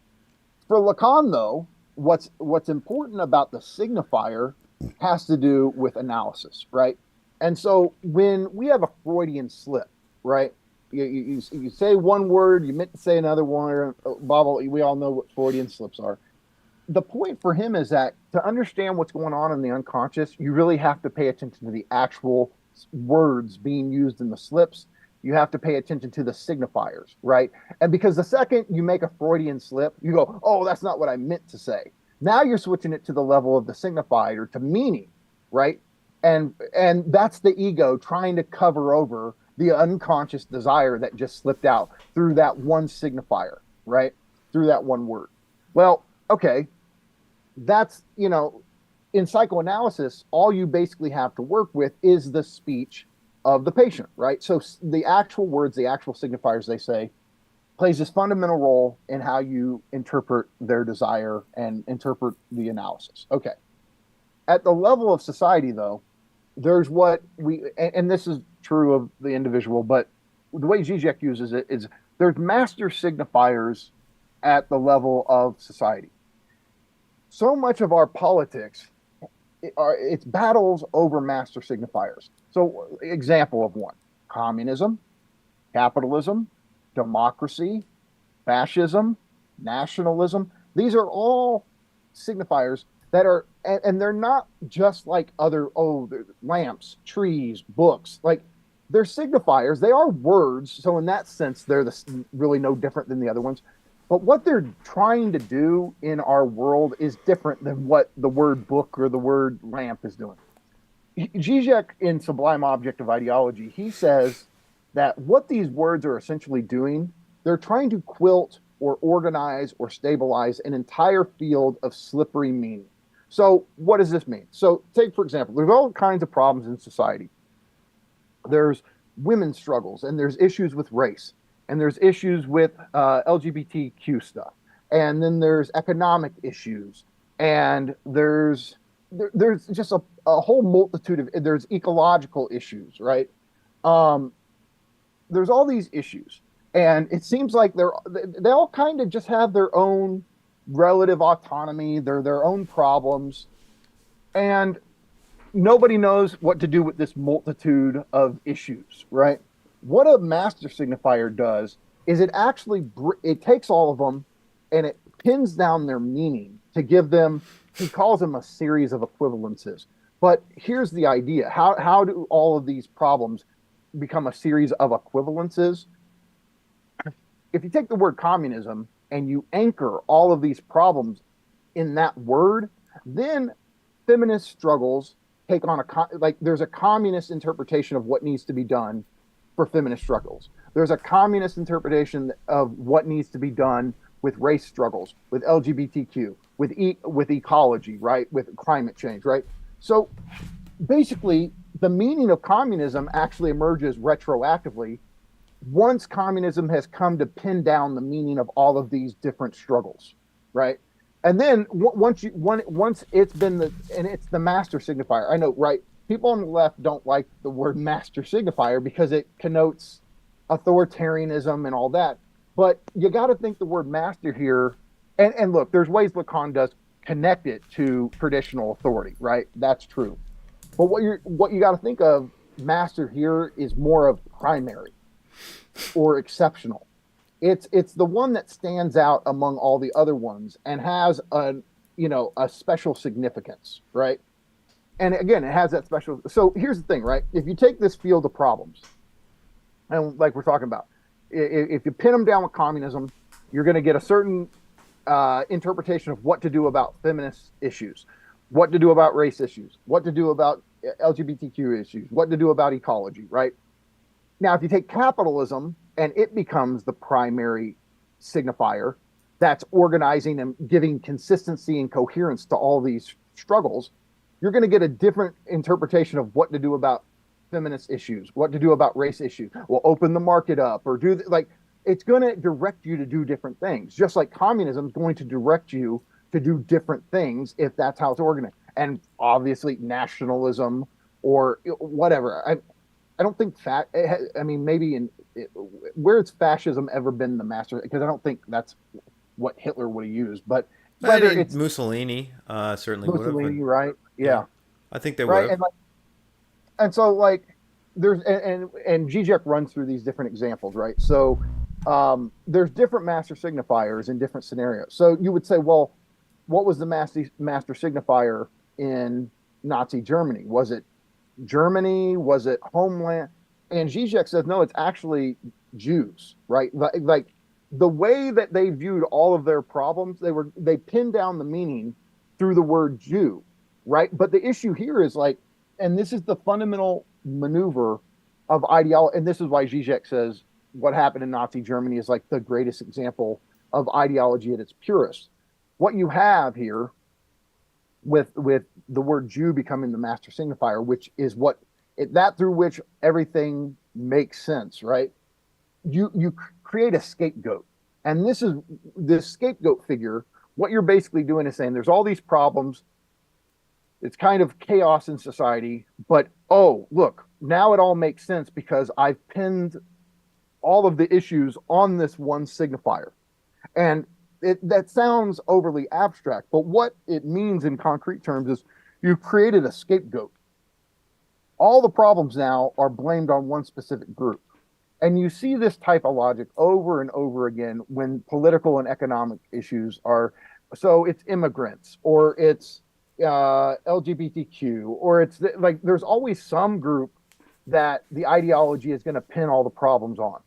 For Lacan, though, what's important about the signifier has to do with analysis, right? And so when we have a Freudian slip, right? You say one word, you meant to say another one, blah, blah, we all know what Freudian slips are. The point for him is that to understand what's going on in the unconscious, you really have to pay attention to the actual words being used in the slips. You have to pay attention to the signifiers, right? And because the second you make a Freudian slip, you go, oh, that's not what I meant to say. Now you're switching it to the level of the signifier to meaning, right? And that's the ego trying to cover over the unconscious desire that just slipped out through that one signifier, right? Through that one word. Well, okay, that's, in psychoanalysis, all you basically have to work with is the speech of the patient, right? So the actual words, the actual signifiers they say, plays this fundamental role in how you interpret their desire and interpret the analysis. Okay. At the level of society, though, there's what and this is true of the individual, but the way Zizek uses it is there's master signifiers at the level of society. So much of our politics, it's battles over master signifiers. So, example of one: communism, capitalism, democracy, fascism, nationalism. These are all signifiers that are, and they're not just like other, lamps, trees, books. Like, they're signifiers. They are words. So, in that sense, they're really no different than the other ones. But what they're trying to do in our world is different than what the word book or the word lamp is doing. Zizek, in Sublime Object of Ideology, he says that what these words are essentially doing, they're trying to quilt or organize or stabilize an entire field of slippery meaning. So what does this mean? So take, for example, there's all kinds of problems in society. There's women's struggles, and there's issues with race, and there's issues with LGBTQ stuff, and then there's economic issues, and there's just a whole multitude of, there's ecological issues, right? There's all these issues, and it seems like they all kind of just have their own relative autonomy. They're their own problems, and nobody knows what to do with this multitude of issues, right? What a master signifier does is it actually it takes all of them and it pins down their meaning to give them, he calls them a series of equivalences. But here's the idea: how do all of these problems become a series of equivalences? If you take the word communism and you anchor all of these problems in that word, then feminist struggles take on there's a communist interpretation of what needs to be done for feminist struggles. There's a communist interpretation of what needs to be done with race struggles, with LGBTQ, with ecology, right? With climate change, right? So basically, the meaning of communism actually emerges retroactively once communism has come to pin down the meaning of all of these different struggles, right? And then once it's been it's the master signifier. I know, right? People on the left don't like the word master signifier because it connotes authoritarianism and all that. But you got to think the word master here, and look, there's ways Lacan does connect it to traditional authority, right? That's true. But what you got to think of master here is more of primary or exceptional. It's the one that stands out among all the other ones and has a special significance, right? And again, it has that special. So here's the thing, right? If you take this field of problems, and like we're talking about, if you pin them down with communism, you're going to get a certain interpretation of what to do about feminist issues, what to do about race issues, what to do about LGBTQ issues, what to do about ecology, right? Now, if you take capitalism and it becomes the primary signifier that's organizing and giving consistency and coherence to all these struggles, you're going to get a different interpretation of what to do about feminist issues, what to do about race issues. Well, open the market up or it's going to direct you to do different things, just like communism is going to direct you to do different things if that's how it's organized. And obviously nationalism or whatever. I don't think maybe where has fascism ever been the master? Because I don't think that's what Hitler would have used. But I whether mean, it's Mussolini certainly would have, Mussolini, and right? yeah, Yeah, I think they would right. have. And so like there's and Zizek runs through these different examples, right? So there's different master signifiers in different scenarios. So you would say, well, what was the master signifier in Nazi Germany? Was it Germany? Was it homeland? And Zizek says, no, it's actually Jews, right? Like the way that they viewed all of their problems, they pinned down the meaning through the word Jew, right? But the issue here is like, and this is the fundamental maneuver of ideology, and this is why Zizek says what happened in Nazi Germany is like the greatest example of ideology at its purest. What you have here with the word Jew becoming the master signifier, which is that through which everything makes sense, right? You create a scapegoat, and this scapegoat figure. What you're basically doing is saying there's all these problems. It's kind of chaos in society, but oh look, now it all makes sense because I've pinned all of the issues on this one signifier. And that sounds overly abstract, but what it means in concrete terms is you've created a scapegoat. All the problems now are blamed on one specific group. And you see this type of logic over and over again when political and economic issues are. So it's immigrants, or it's LGBTQ, or it's like there's always some group that the ideology is going to pin all the problems on.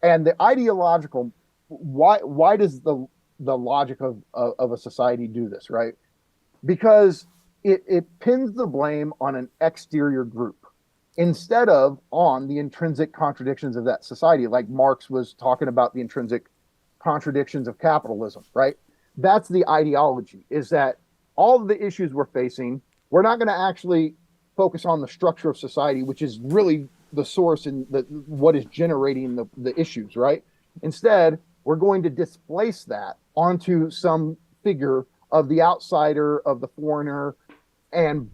And the ideological, why does the logic of a society do this, right? Because it pins the blame on an exterior group instead of on the intrinsic contradictions of that society, like Marx was talking about the intrinsic contradictions of capitalism, right? That's the ideology, is that all of the issues we're facing, we're not going to actually focus on the structure of society, which is really the source and what is generating the issues, right? Instead, we're going to displace that onto some figure of the outsider, of the foreigner, and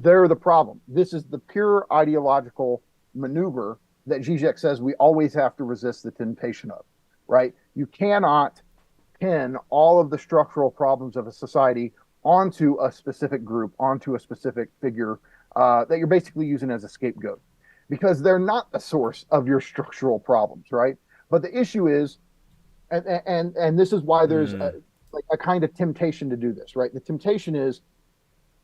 they're the problem. This is the pure ideological maneuver that Zizek says we always have to resist the temptation of, right? You cannot pin all of the structural problems of a society onto a specific group, onto a specific figure that you're basically using as a scapegoat, because they're not the source of your structural problems, right? But the issue is, and this is why there's Mm. like a kind of temptation to do this, right? The temptation is,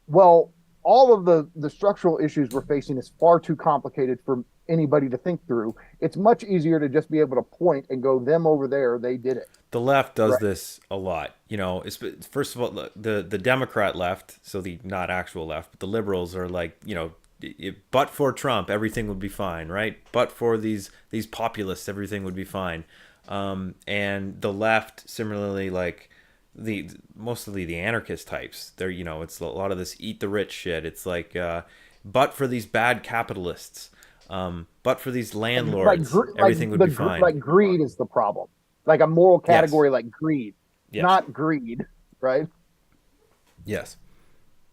well, all of the structural issues we're facing is far too complicated for anybody to think through. It's much easier to just be able to point and go, them over there, they did it. The left does Right. this a lot. You know, first of all, the Democrat left, so the not actual left, but the liberals are like, you know, but for Trump, everything would be fine, right? But for these populists, everything would be fine. And the left, similarly, like mostly the anarchist types, they're, you know, it's a lot of this eat the rich shit. It's like, but for these bad capitalists, but for these landlords, everything would be fine. Like greed is the problem, like a moral Yes, category like greed, yes, not greed, right? yes.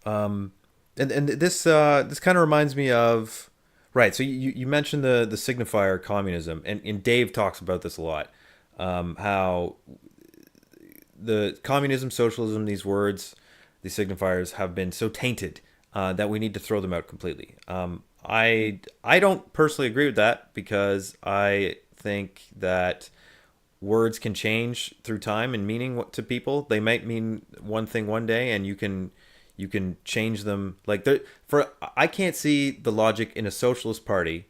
And this kind of reminds me of, right. So you mentioned the signifier communism, and Dave talks about this a lot. How the communism, socialism, these words, these signifiers have been so tainted that we need to throw them out completely. I don't personally agree with that, because I think that words can change through time and meaning to people. They might mean one thing one day, and you can change them. Like, for I can't see the logic in a socialist party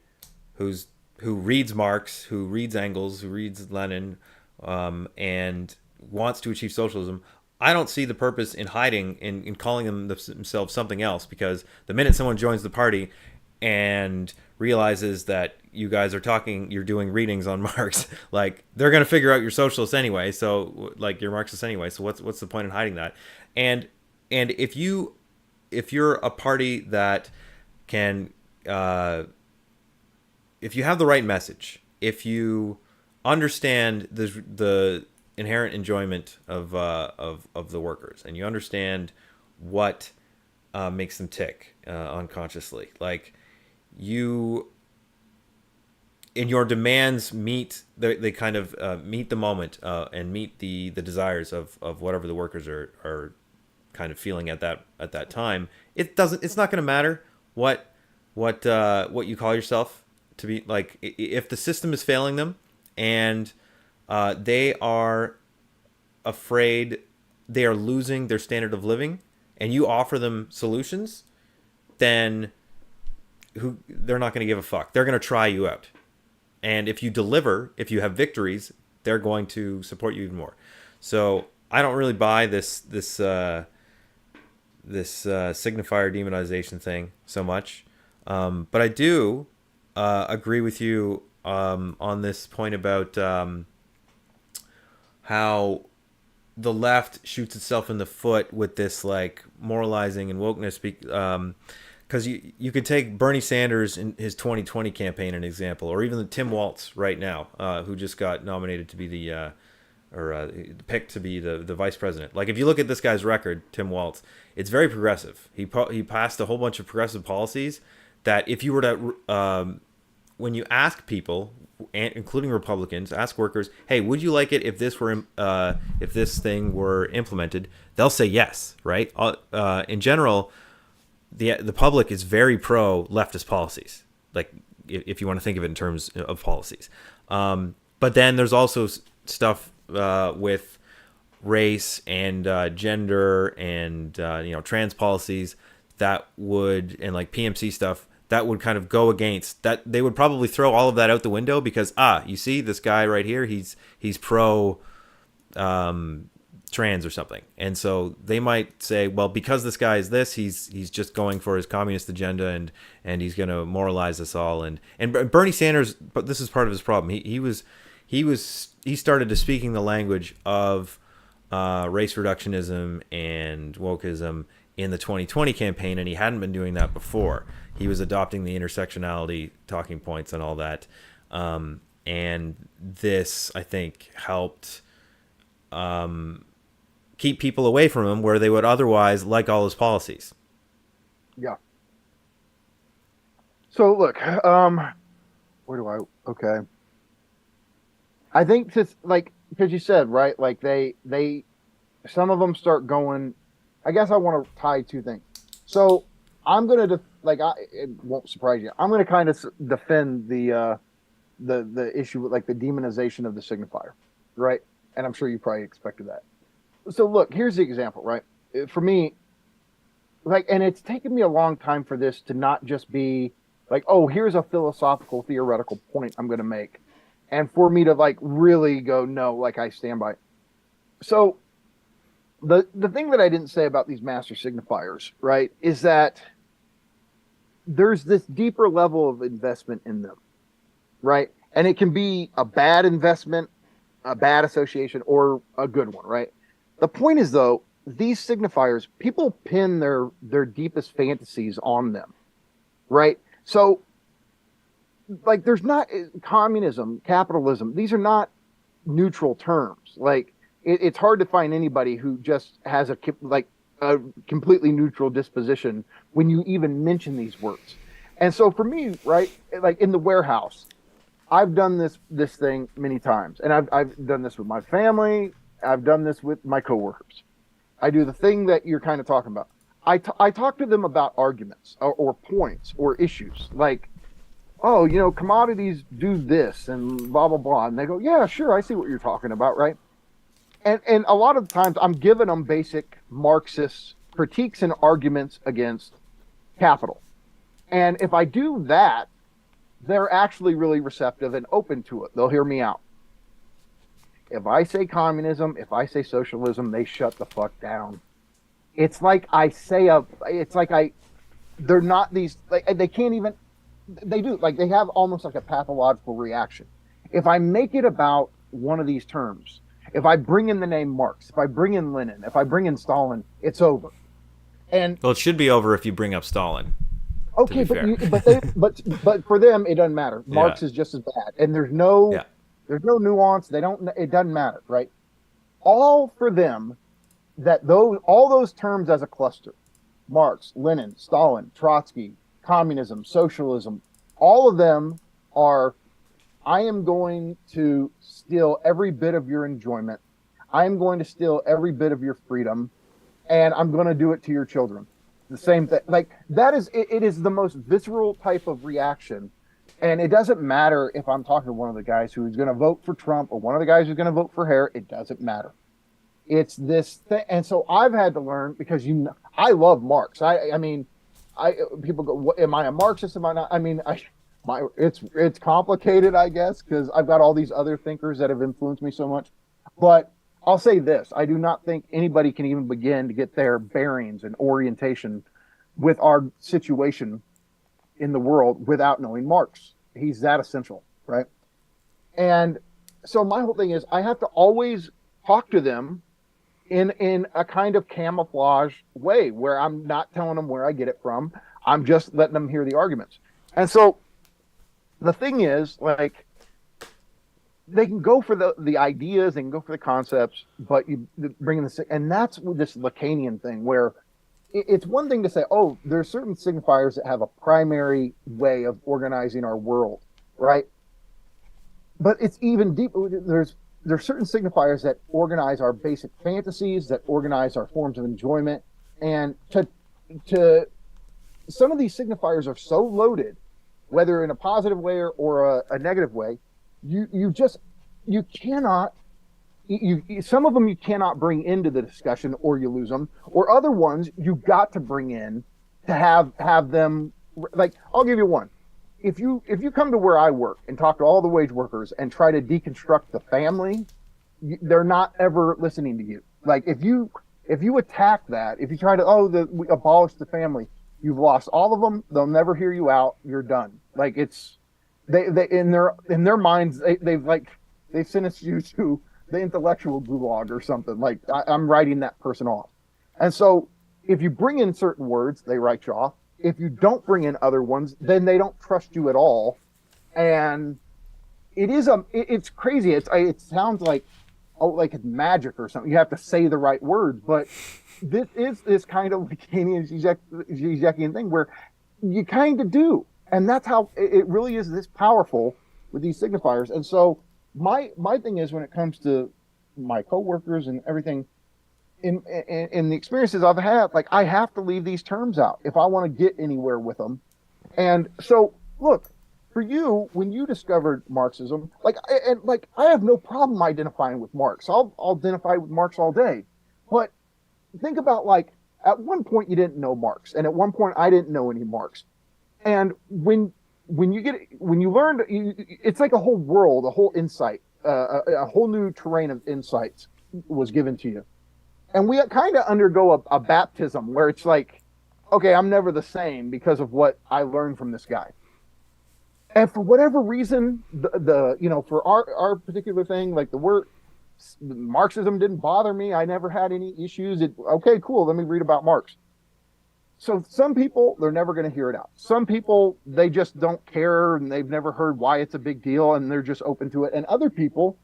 who reads Marx, who reads Engels, who reads Lenin, and wants to achieve socialism. I don't see the purpose in hiding in calling themselves something else, because the minute someone joins the party and realizes that you guys are talking, you're doing readings on Marx, like, they're going to figure out you're socialist anyway. So, like, you're Marxist anyway. So what's the point in hiding that? And if you're a party that can, if you have the right message, if you understand the inherent enjoyment of the workers, and you understand what makes them tick unconsciously, like, you and your demands meet they kind of meet the moment and meet the desires of whatever the workers are kind of feeling at that time, it's not going to matter what you call yourself to be. Like, if the system is failing them and they are afraid they are losing their standard of living, and you offer them solutions, then they're not going to give a fuck. They're going to try you out. And if you deliver, if you have victories, they're going to support you even more. So I don't really buy this signifier demonization thing so much. But I do agree with you on this point about how the left shoots itself in the foot with this like moralizing and wokeness. Because you could take Bernie Sanders in his 2020 campaign an example, or even Tim Walz right now, who just got nominated to be picked to be the vice president. Like, if you look at this guy's record, Tim Walz, it's very progressive. He passed a whole bunch of progressive policies that if you were to, when you ask people, including Republicans, ask workers, hey, would you like it if this thing were implemented? They'll say yes, right? In general, the public is very pro leftist policies, like if you want to think of it in terms of policies. But then there's also stuff with race and gender and trans policies that would, and like PMC stuff that would kind of go against that. They would probably throw all of that out the window because you see this guy right here, he's pro trans or something, and so they might say, well, because this guy is this, he's just going for his communist agenda and he's going to moralize us all. And Bernie Sanders, but this is part of his problem. He started to speaking the language of race reductionism and wokeism in the 2020 campaign, and he hadn't been doing that before. He was adopting the intersectionality talking points and all that, and this, I think, helped keep people away from him where they would otherwise like all his policies. Yeah. So look, okay. I think just like, because you said, right, like they some of them start going, I guess I want to tie two things. So I'm going to, it won't surprise you, I'm going to kind of defend the issue with like the demonization of the signifier, right? And I'm sure you probably expected that. So look, here's the example, right? For me, like, and it's taken me a long time for this to not just be like, oh, here's a philosophical, theoretical point I'm going to make. And for me to like really go, no, like I stand by. So the thing that I didn't say about these master signifiers, right, is that there's this deeper level of investment in them, right? And it can be a bad investment, a bad association, or a good one, right? The point is, though, these signifiers, people pin their deepest fantasies on them, right? So, like, there's not communism, capitalism. These are not neutral terms. Like, it's hard to find anybody who just has a completely neutral disposition when you even mention these words. And so, for me, right, like in the warehouse, I've done this thing many times, and I've done this with my family. I've done this with my coworkers. I do the thing that you're kind of talking about. I talk to them about arguments or points or issues, like, oh, commodities do this and blah, blah, blah. And they go, yeah, sure, I see what you're talking about, right? And a lot of the times I'm giving them basic Marxist critiques and arguments against capital. And if I do that, they're actually really receptive and open to it. They'll hear me out. If I say communism, if I say socialism, they shut the fuck down. It's like they're not these, like, they can't even, they do, like, they have almost like a pathological reaction. If I make it about one of these terms, if I bring in the name Marx, if I bring in Lenin, if I bring in Stalin, it's over. And well, it should be over if you bring up Stalin. Okay, but for them it doesn't matter. Marx is just as bad, and there's no nuance. It doesn't matter, right? All for them, all those terms as a cluster, Marx, Lenin, Stalin, Trotsky, communism, socialism, all of them are I am going to steal every bit of your enjoyment. I am going to steal every bit of your freedom, and I'm going to do it to your children. The same thing. Like that is it, it is the most visceral type of reaction. And it doesn't matter if I'm talking to one of the guys who's going to vote for Trump or one of the guys who's going to vote for Harris. It doesn't matter. It's this thing. And so I've had to learn because I love Marx. I mean, people go, am I a Marxist? Am I not? I mean, it's complicated, I guess, because I've got all these other thinkers that have influenced me so much. But I'll say this: I do not think anybody can even begin to get their bearings and orientation with our situation in the world without knowing Marx. He's that essential, right? And so my whole thing is I have to always talk to them in a kind of camouflage way where I'm not telling them where I get it from. I'm just letting them hear the arguments. And so the thing is, like, they can go for the ideas, they can go for the concepts, but you bring in and that's this Lacanian thing where it's one thing to say, oh, there's certain signifiers that have a primary way of organizing our world, right? But it's even deeper. There's certain signifiers that organize our basic fantasies, that organize our forms of enjoyment, and to some of these signifiers are so loaded, whether in a positive way or a negative way, you cannot. Some of them you cannot bring into the discussion or you lose them, or other ones you got to bring in to have them. Like, I'll give you one. If you come to where I work and talk to all the wage workers and try to deconstruct the family, they're not ever listening to you. Like, if you attack that, if you try to we abolish the family, you've lost all of them. They'll never hear you out. You're done. Like, it's they in their minds they've sentenced you to the intellectual gulag or something. Like, I'm writing that person off. And so if you bring in certain words, they write you off. If you don't bring in other ones, then they don't trust you at all. And it's crazy. It sounds like it's magic or something. You have to say the right words, but this is this kind of Lacanian Zizekian thing where you kind of do. And that's how it really is this powerful with these signifiers. And so my thing is, when it comes to my coworkers and everything, in the experiences I've had, like, I have to leave these terms out if I want to get anywhere with them. And so, look, for you, when you discovered Marxism, I have no problem identifying with Marx. I'll identify with Marx all day. But think about, like, at one point you didn't know Marx, and at one point I didn't know any Marx. And when you learned, it's like a whole world, a whole insight, a whole new terrain of insights was given to you. And we kind of undergo a baptism where it's like, okay, I'm never the same because of what I learned from this guy. And for whatever reason, for our particular thing, like the word Marxism didn't bother me. I never had any issues. Okay, cool. Let me read about Marx. So some people, they're never going to hear it out. Some people, they just don't care and they've never heard why it's a big deal and they're just open to it. And other people,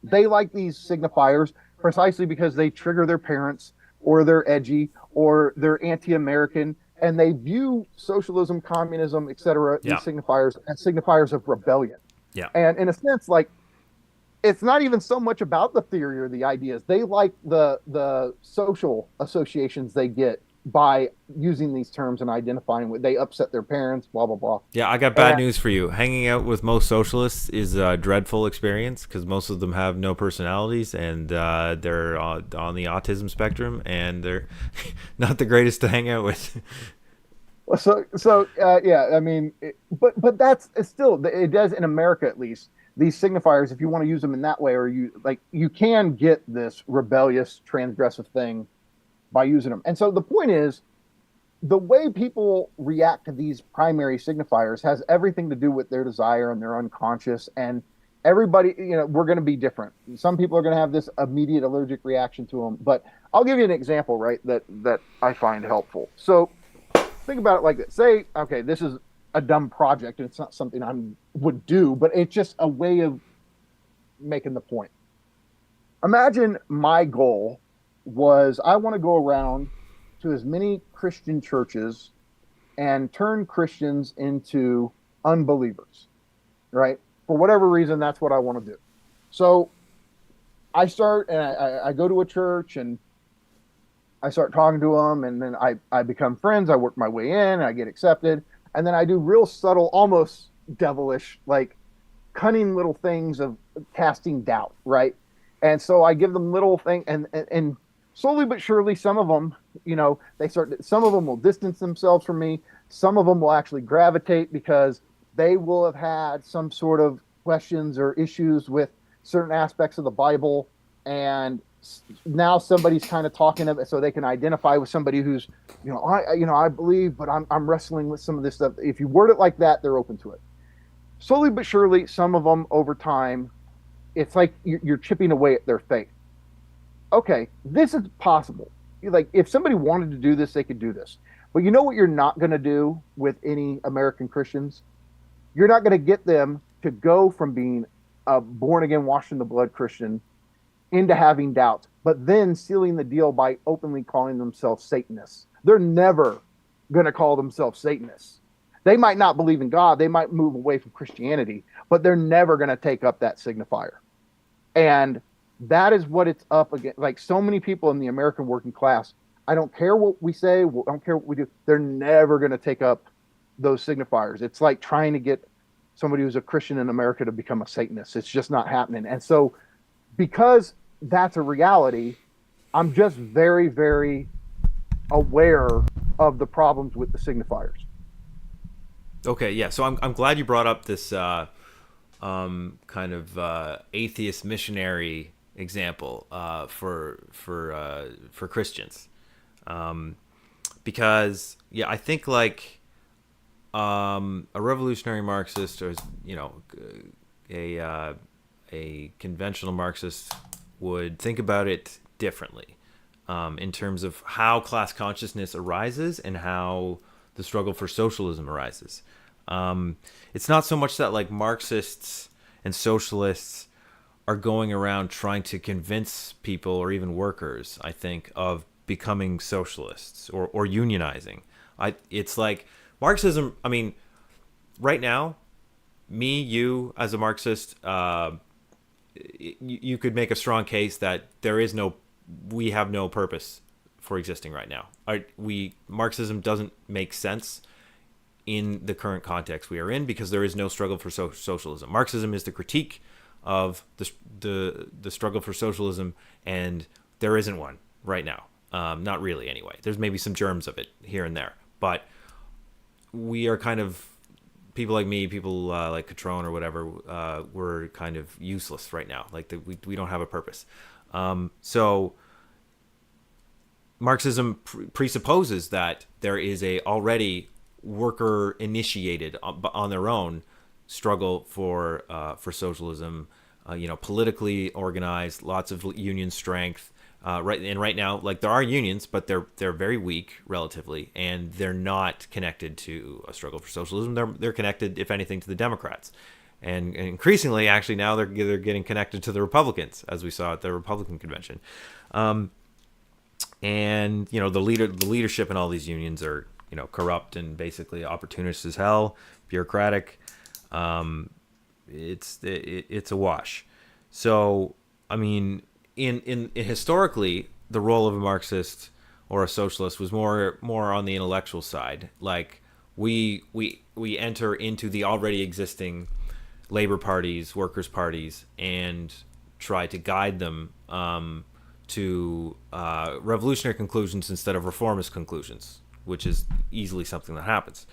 they like these signifiers precisely because they trigger their parents, or they're edgy, or they're anti-American, and they view socialism, communism, etc., these signifiers as signifiers of rebellion. Yeah. And in a sense, like, it's not even so much about the theory or the ideas. They like the social associations they get by using these terms and identifying what they upset their parents, blah, blah, blah. Yeah, I got bad news for you. Hanging out with most socialists is a dreadful experience because most of them have no personalities and they're on the autism spectrum and they're not the greatest to hang out with. Yeah, I mean, but that's still, it does in America at least. These signifiers, if you want to use them in that way, or you can get this rebellious, transgressive thing by using them. And so the point is, the way people react to these primary signifiers has everything to do with their desire and their unconscious. And everybody, we're going to be different. Some people are going to have this immediate allergic reaction to them. But I'll give you an example, right, that I find helpful. So think about it like this. Say, okay, this is a dumb project and it's not something I would do, but it's just a way of making the point. Imagine my goal was I want to go around to as many Christian churches and turn Christians into unbelievers, right? for whatever reason, that's what I want to do. So I start and I go to a church and I start talking to them, and then I become friends. I work my way in, I get accepted, and then I do real subtle, almost devilish, like cunning little things of casting doubt, right? And so I give them little thing, and slowly but surely, some of them, they start. Some of them will distance themselves from me. Some of them will actually gravitate because they will have had some sort of questions or issues with certain aspects of the Bible, and now somebody's kind of talking of it, so they can identify with somebody who's, I believe, but I'm wrestling with some of this stuff. If you word it like that, they're open to it. Slowly but surely, some of them over time, it's like you're chipping away at their faith. Okay, this is possible. Like, if somebody wanted to do this, they could do this. But you know what you're not going to do with any American Christians? You're not going to get them to go from being a born again, washed in the blood Christian into having doubts, but then sealing the deal by openly calling themselves Satanists. They're never going to call themselves Satanists. They might not believe in God. They might move away from Christianity, but they're never going to take up that signifier. And that is what it's up against. Like, so many people in the American working class, I don't care what we say, I don't care what we do, they're never going to take up those signifiers. It's like trying to get somebody who's a Christian in America to become a Satanist. It's just not happening. And so, because that's a reality, I'm just very, very aware of the problems with the signifiers. Okay, yeah. So I'm glad you brought up this kind of atheist missionary example for Christians, because I think like a revolutionary Marxist, or a conventional Marxist would think about it differently, in terms of how class consciousness arises and how the struggle for socialism arises. It's not so much that like Marxists and socialists are going around trying to convince people or even workers, I think, of becoming socialists or unionizing. It's like Marxism. I mean, right now, you as a Marxist, you could make a strong case that we have no purpose for existing right now. Marxism doesn't make sense in the current context we are in because there is no struggle for socialism. Marxism is the critique of the struggle for socialism, and there isn't one right now. Not really, anyway. There's maybe some germs of it here and there, but we are kind of, people like me, people like Catron or whatever, we're kind of useless right now. Like we don't have a purpose. So Marxism presupposes that there is a already worker initiated on their own struggle for socialism, politically organized, lots of union strength. Right now, like, there are unions, but they're very weak relatively, and they're not connected to a struggle for socialism. They're connected, if anything, to the Democrats, and increasingly, actually, now they're getting connected to the Republicans, as we saw at the Republican convention. And the leadership in all these unions are corrupt and basically opportunist as hell, bureaucratic. It's a wash. So I mean, in historically, the role of a Marxist or a socialist was more on the intellectual side. Like we enter into the already existing labor parties, workers' parties, and try to guide them to revolutionary conclusions instead of reformist conclusions, which is easily something that happens.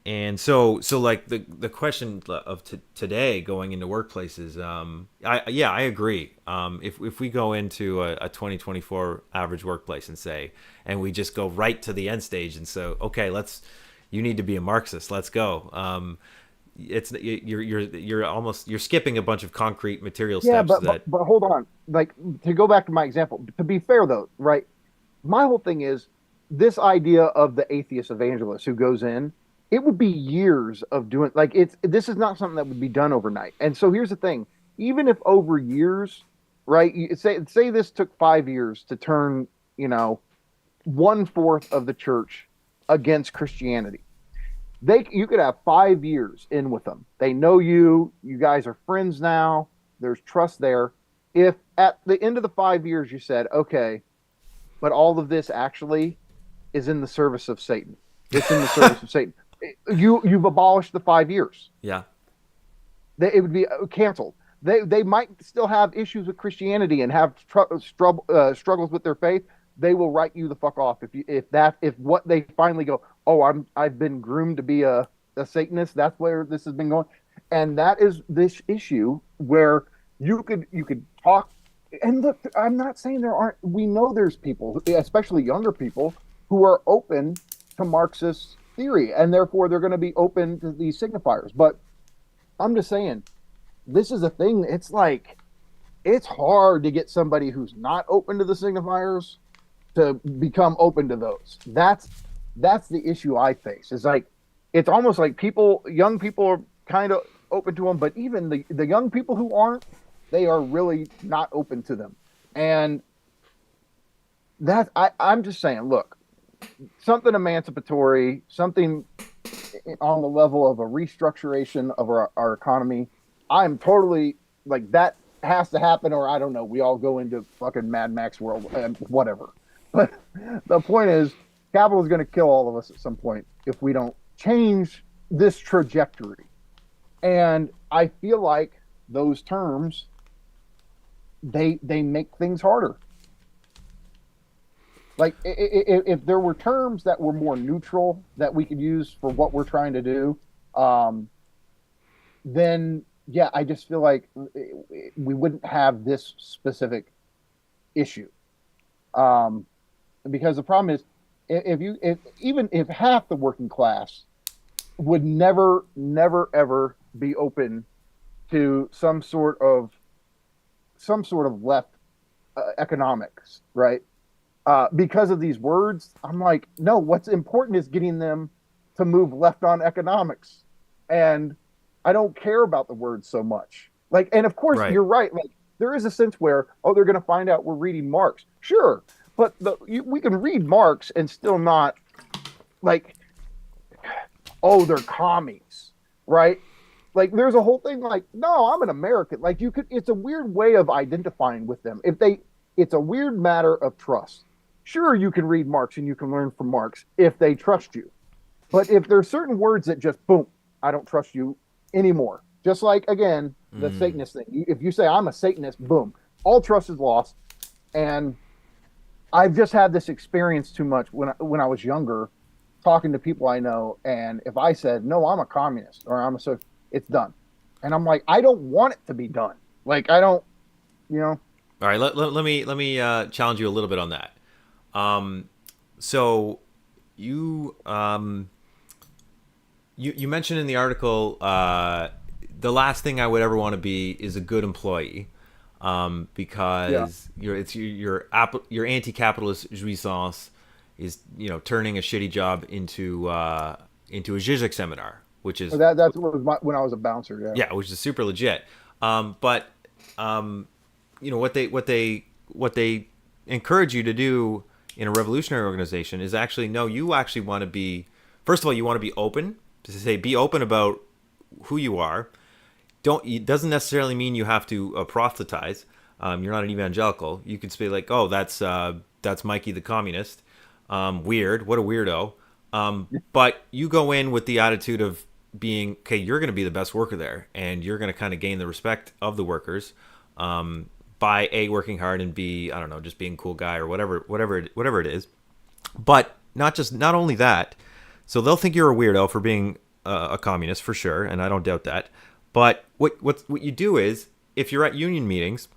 And so like the question of today going into workplaces, I agree. If we go into a 2024 average workplace and we just go right to the end stage and so, okay, you need to be a Marxist, let's go. You're skipping a bunch of concrete material steps. But hold on. Like, to go back to my example, to be fair though, right? My whole thing is this idea of the atheist evangelist who goes in. It would be years of doing, like, this is not something that would be done overnight. And so here's the thing: even if over years, right? Say this took 5 years to turn 1/4 of the church against Christianity. You could have 5 years in with them. They know you. You guys are friends now. There's trust there. If at the end of the 5 years you said, okay, but all of this actually is in the service of Satan. It's in the service of Satan. You've abolished the 5 years. Yeah. It would be canceled. They might still have issues with Christianity and have struggles with their faith. They will write you the fuck off if what they finally go, oh, I've been groomed to be a Satanist. That's where this has been going, and that is this issue where you could talk. And look, I'm not saying there aren't. We know there's people, especially younger people, who are open to Marxist theory, and therefore they're going to be open to these signifiers. But I'm just saying, this is a thing. It's like it's hard to get somebody who's not open to the signifiers to become open to those. That's the issue I face. Is like it's almost like young people are kind of open to them, but even the young people who aren't, they are really not open to them. And I'm just saying, look, something emancipatory, something on the level of a restructuration of our economy. I'm totally like that has to happen, or I don't know. We all go into fucking Mad Max world and whatever. But the point is, capital is going to kill all of us at some point if we don't change this trajectory. And I feel like those terms, they make things harder. Like if there were terms that were more neutral that we could use for what we're trying to do, then yeah, I just feel like we wouldn't have this specific issue. Because the problem is, even if half the working class would never ever be open to some sort of left economics, right? Because of these words, I'm like, no, what's important is getting them to move left on economics. And I don't care about the words so much. Like, and of course, You're right. Like, there is a sense where, they're going to find out we're reading Marx. Sure. But we can read Marx and still not, like, they're commies, right? Like, there's a whole thing like, no, I'm an American. Like, it's a weird way of identifying with them. It's a weird matter of trust. Sure, you can read Marx and you can learn from Marx if they trust you. But if there's certain words that just, boom, I don't trust you anymore. Just like, again, the Satanist thing. If you say, I'm a Satanist, boom, all trust is lost. And I've just had this experience too much when I was younger, talking to people I know. And if I said, no, I'm a communist or I'm a socialist, it's done. And I'm like, I don't want it to be done. Like, I don't, All right, let me challenge you a little bit on that. So you mentioned in the article the last thing I would ever want to be is a good employee, because your anti-capitalist jouissance is turning a shitty job into a Zizek seminar, which is that's what was when I was a bouncer. Yeah, which is super legit. But what they encourage you to do in a revolutionary organization is actually you actually want to be, first of all, you want to be open, to say be open about who you are. It doesn't necessarily mean you have to proselytize. You're not an evangelical. You could say like, oh, that's Mikey the communist. Weird, what a weirdo. But you go in with the attitude of being, okay, you're going to be the best worker there, and you're going to kind of gain the respect of the workers by A, working hard, and B, I don't know, just being a cool guy or whatever it is. But not only that, so they'll think you're a weirdo for being a communist for sure, and I don't doubt that. But what you do is, if you're at union meetings,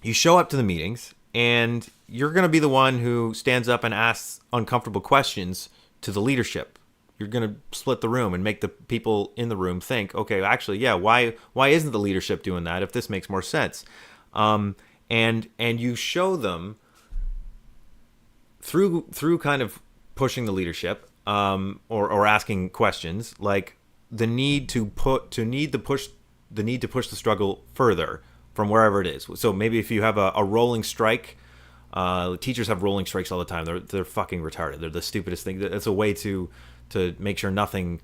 you show up to the meetings, and you're going to be the one who stands up and asks uncomfortable questions to the leadership. You're going to split the room and make the people in the room think, okay, actually, yeah, why isn't the leadership doing that if this makes more sense? And you show them through kind of pushing the leadership, or asking questions, like the need to push the struggle further from wherever it is. So maybe if you have a rolling strike, teachers have rolling strikes all the time. They're fucking retarded. They're the stupidest thing. It's a way to to make sure nothing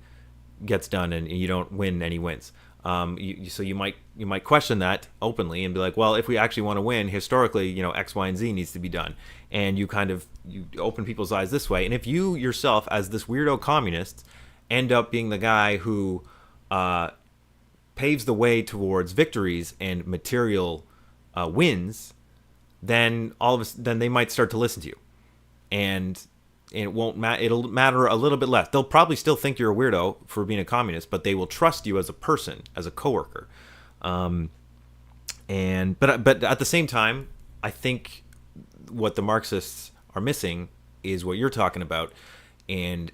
gets done and you don't win any wins. So you might question that openly and be like, well, if we actually want to win, historically, X, Y, and Z needs to be done, and you open people's eyes this way. And if you yourself, as this weirdo communist, end up being the guy who paves the way towards victories and material wins, then then they might start to listen to you, and it won't matter. It'll matter a little bit less. They'll probably still think you're a weirdo for being a communist, but they will trust you as a person, as a coworker. But at the same time, I think what the Marxists are missing is what you're talking about, and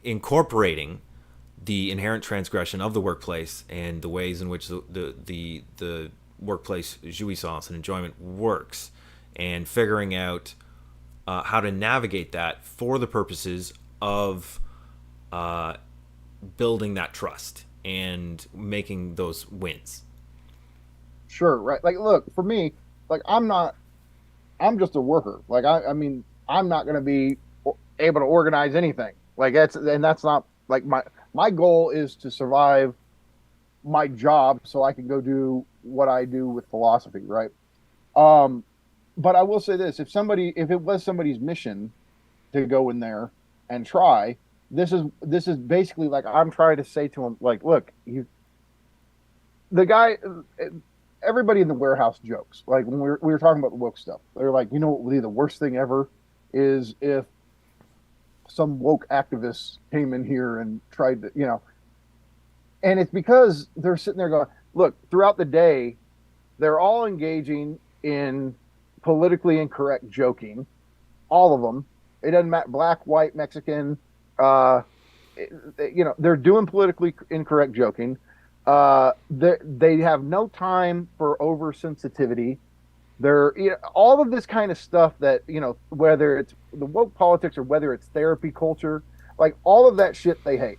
incorporating the inherent transgression of the workplace and the ways in which the workplace jouissance and enjoyment works, and figuring out how to navigate that for the purposes of building that trust and making those wins. Sure, right. Like, look, for me, like, I'm just a worker. Like, I mean, I'm not going to be able to organize anything. Like, that's not, like, my goal is to survive my job so I can go do what I do with philosophy, right? But I will say this: if it was somebody's mission to go in there and try, this is basically like I'm trying to say to him, like, look, everybody in the warehouse jokes. Like when we were talking about the woke stuff, they're like, what would be the worst thing ever is if some woke activists came in here and tried to, and it's because they're sitting there going, look, throughout the day, they're all engaging in politically incorrect joking, all of them. It doesn't matter, black, white, Mexican. They're doing politically incorrect joking. They have no time for oversensitivity. They're all of this kind of stuff that whether it's the woke politics or whether it's therapy culture, like all of that shit they hate.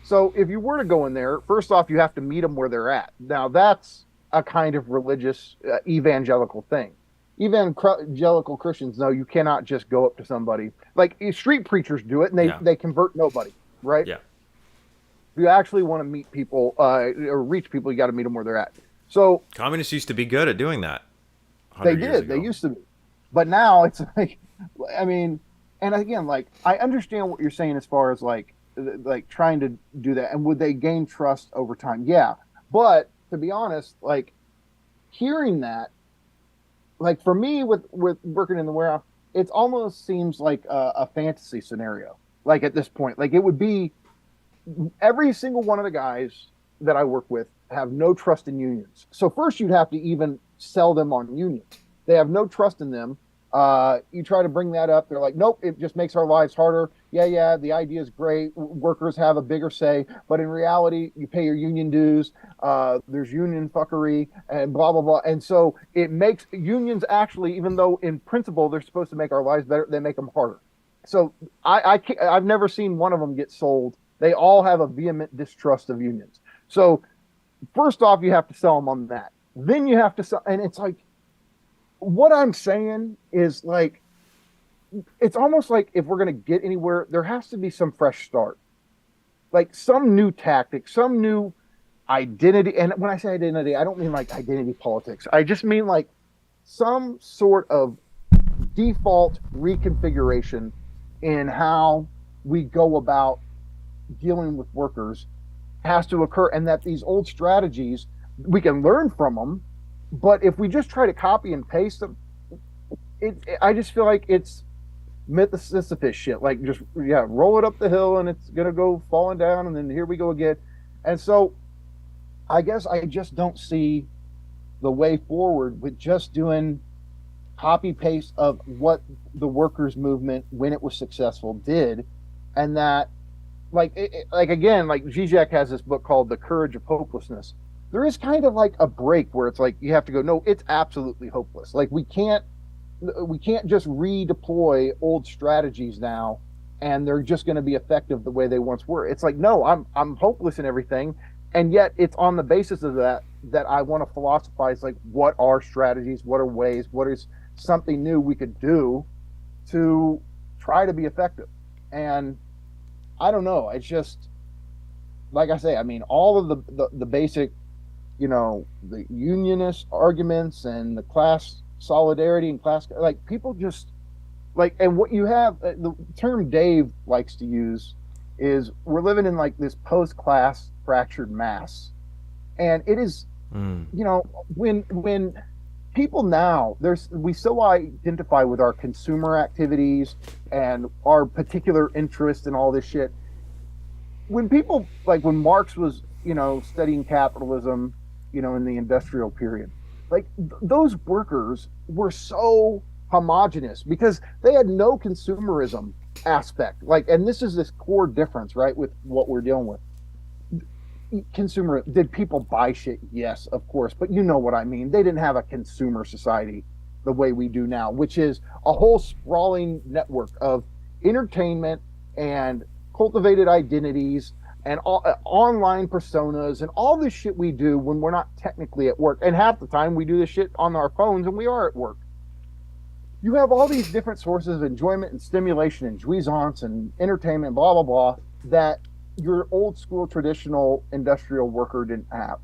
So if you were to go in there, first off, you have to meet them where they're at. Now that's a kind of religious evangelical thing. Evangelical Christians know you cannot just go up to somebody. Like street preachers do it, and they convert nobody, right? Yeah. If you actually want to meet people or reach people, you got to meet them where they're at. So communists used to be good at doing that. They did. They used to be, but now it's like, I mean, and again, like I understand what you're saying as far as like trying to do that, and would they gain trust over time? Yeah, but to be honest, like hearing that. Like for me, with working in the warehouse, it almost seems like a fantasy scenario. Like at this point, like it would be every single one of the guys that I work with have no trust in unions. So first, you'd have to even sell them on unions. They have no trust in them. You try to bring that up, they're like, nope, it just makes our lives harder. Yeah, the idea is great. Workers have a bigger say, but in reality, you pay your union dues. There's union fuckery and blah, blah, blah. And so it makes unions actually, even though in principle they're supposed to make our lives better, they make them harder. So I've never seen one of them get sold. They all have a vehement distrust of unions. So first off, you have to sell them on that. Then you have to sell, and it's like, what I'm saying is like, it's almost like if we're going to get anywhere, there has to be some fresh start, like some new tactic, some new identity. And when I say identity, I don't mean like identity politics. I just mean like some sort of default reconfiguration in how we go about dealing with workers has to occur, and that these old strategies, we can learn from them. But if we just try to copy and paste them, I just feel like it's Sisyphus shit. Like just roll it up the hill and it's gonna go falling down, and then here we go again. And so, I guess I just don't see the way forward with just doing copy paste of what the workers' movement, when it was successful, did, and that, like again, like Zizek has this book called The Courage of Hopelessness. There is kind of like a break where it's like you have to go, no, it's absolutely hopeless. Like we can't just redeploy old strategies now and they're just going to be effective the way they once were. It's like, no, I'm hopeless in everything, and yet it's on the basis of that I want to philosophize, like, what are strategies, what are ways, what is something new we could do to try to be effective. And I don't know. It's just like I say. I mean, all of the basic, the unionist arguments and the class solidarity and class, like people just like, and what you have, the term Dave likes to use is we're living in like this post-class fractured mass, and it is, when people now we so identify with our consumer activities and our particular interest in all this shit. When people like when Marx was studying capitalism, in the industrial period, like those workers were so homogenous because they had no consumerism aspect, like, and this is this core difference, right, with what we're dealing with. Consumer, did people buy shit? Yes, of course, but you know what I mean. They didn't have a consumer society the way we do now, which is a whole sprawling network of entertainment and cultivated identities and online personas and all this shit we do when we're not technically at work. And half the time we do this shit on our phones and we are at work. You have all these different sources of enjoyment and stimulation and jouissance and entertainment, blah, blah, blah, that your old school traditional industrial worker didn't have.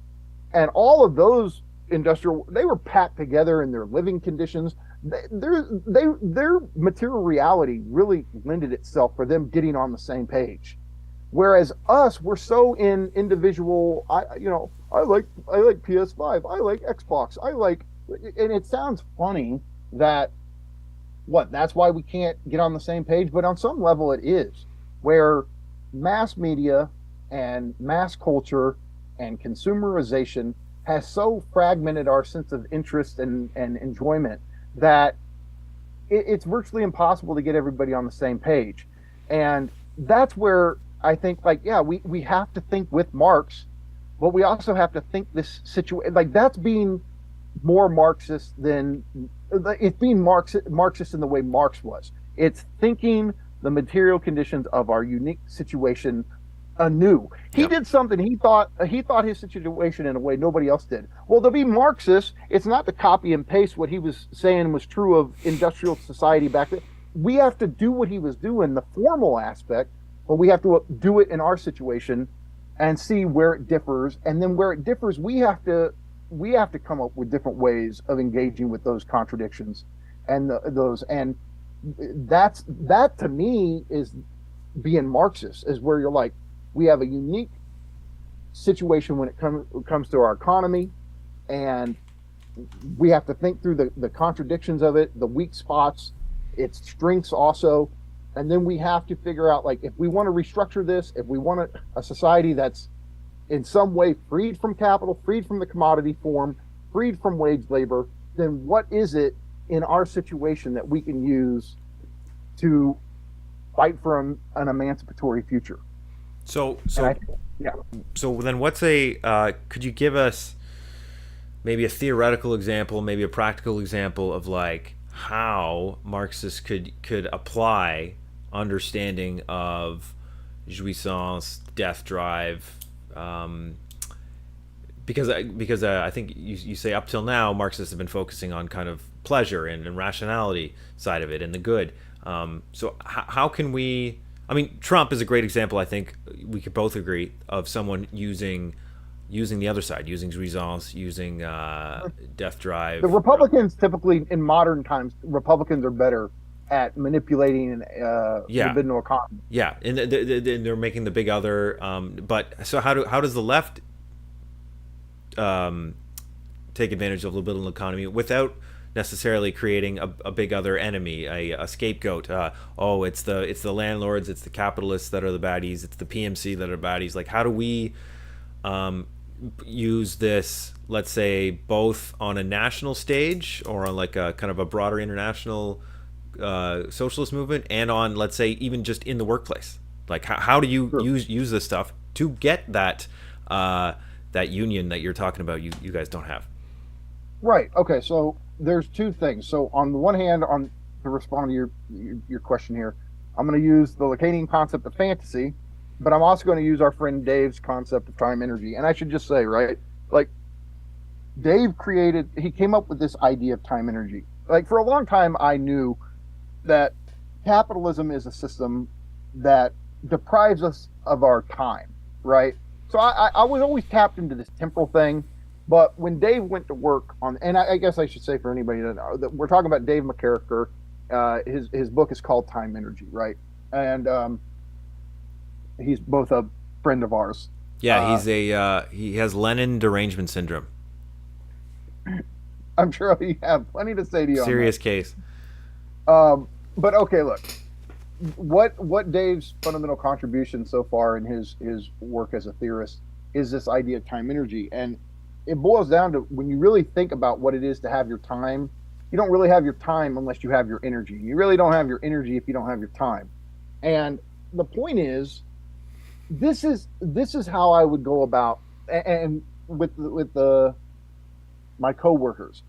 And all of those they were packed together in their living conditions. Their material reality really lended itself for them getting on the same page. Whereas us, we're so in individual, I like PS5, I like Xbox, and it sounds funny that that's why we can't get on the same page, but on some level it is, where mass media and mass culture and consumerization has so fragmented our sense of interest and enjoyment that it's virtually impossible to get everybody on the same page. And that's where I think, we have to think with Marx, but we also have to think this situation, like that's being more Marxist than it's being Marxist in the way Marx was. It's thinking the material conditions of our unique situation anew. He did something. He thought his situation in a way nobody else did. Well, to be Marxist, it's not to copy and paste what he was saying was true of industrial society back then. We have to do what he was doing, the formal aspect, but we have to do it in our situation and see where it differs. And then where it differs, we have to come up with different ways of engaging with those contradictions and that to me is being Marxist, is where you're like, we have a unique situation when it comes to our economy, and we have to think through the contradictions of it, the weak spots, its strengths also, and then we have to figure out, like, if we want to restructure this, if we want a society that's in some way freed from capital, freed from the commodity form, freed from wage labor, then what is it in our situation that we can use to fight for an emancipatory future? So then could you give us maybe a theoretical example, maybe a practical example of like how Marxists could apply understanding of jouissance, death drive, because I think you say up till now Marxists have been focusing on kind of pleasure and rationality side of it and the good. So how can we? I mean, Trump is a great example. I think we could both agree of someone using the other side, using jouissance, using death drive. The Republicans typically, in modern times, Republicans are better at manipulating libidinal economy. Yeah, and they're making the big other. But so how does the left take advantage of libidinal economy without necessarily creating a big other enemy, a scapegoat? It's the landlords, it's the capitalists that are the baddies, it's the PMC that are baddies. Like, how do we use this, let's say, both on a national stage or on like a kind of a broader international socialist movement, and on, let's say, even just in the workplace? Like, how do you use this stuff to get that union that you're talking about? You guys don't have. Right. Okay. So there's two things. So on the one hand, to respond to your question here, I'm going to use the Lacanian concept of fantasy, but I'm also going to use our friend Dave's concept of time energy. And I should just say, right, like Dave came up with this idea of time energy. Like, for a long time, I knew that capitalism is a system that deprives us of our time, right? So I was always tapped into this temporal thing, but when Dave went to work on, and I guess I should say for anybody to know that we're talking about Dave McCarricker. His book is called Time Energy, right? And he's both a friend of ours. Yeah, he has Lenin derangement syndrome. I'm sure he have plenty to say to you. Serious case. But okay, look, what Dave's fundamental contribution so far in his work as a theorist is this idea of time energy, and it boils down to when you really think about what it is to have your time. You don't really have your time unless you have your energy. You really don't have your energy if you don't have your time. And the point is, this is how I would go about, and with my coworkers,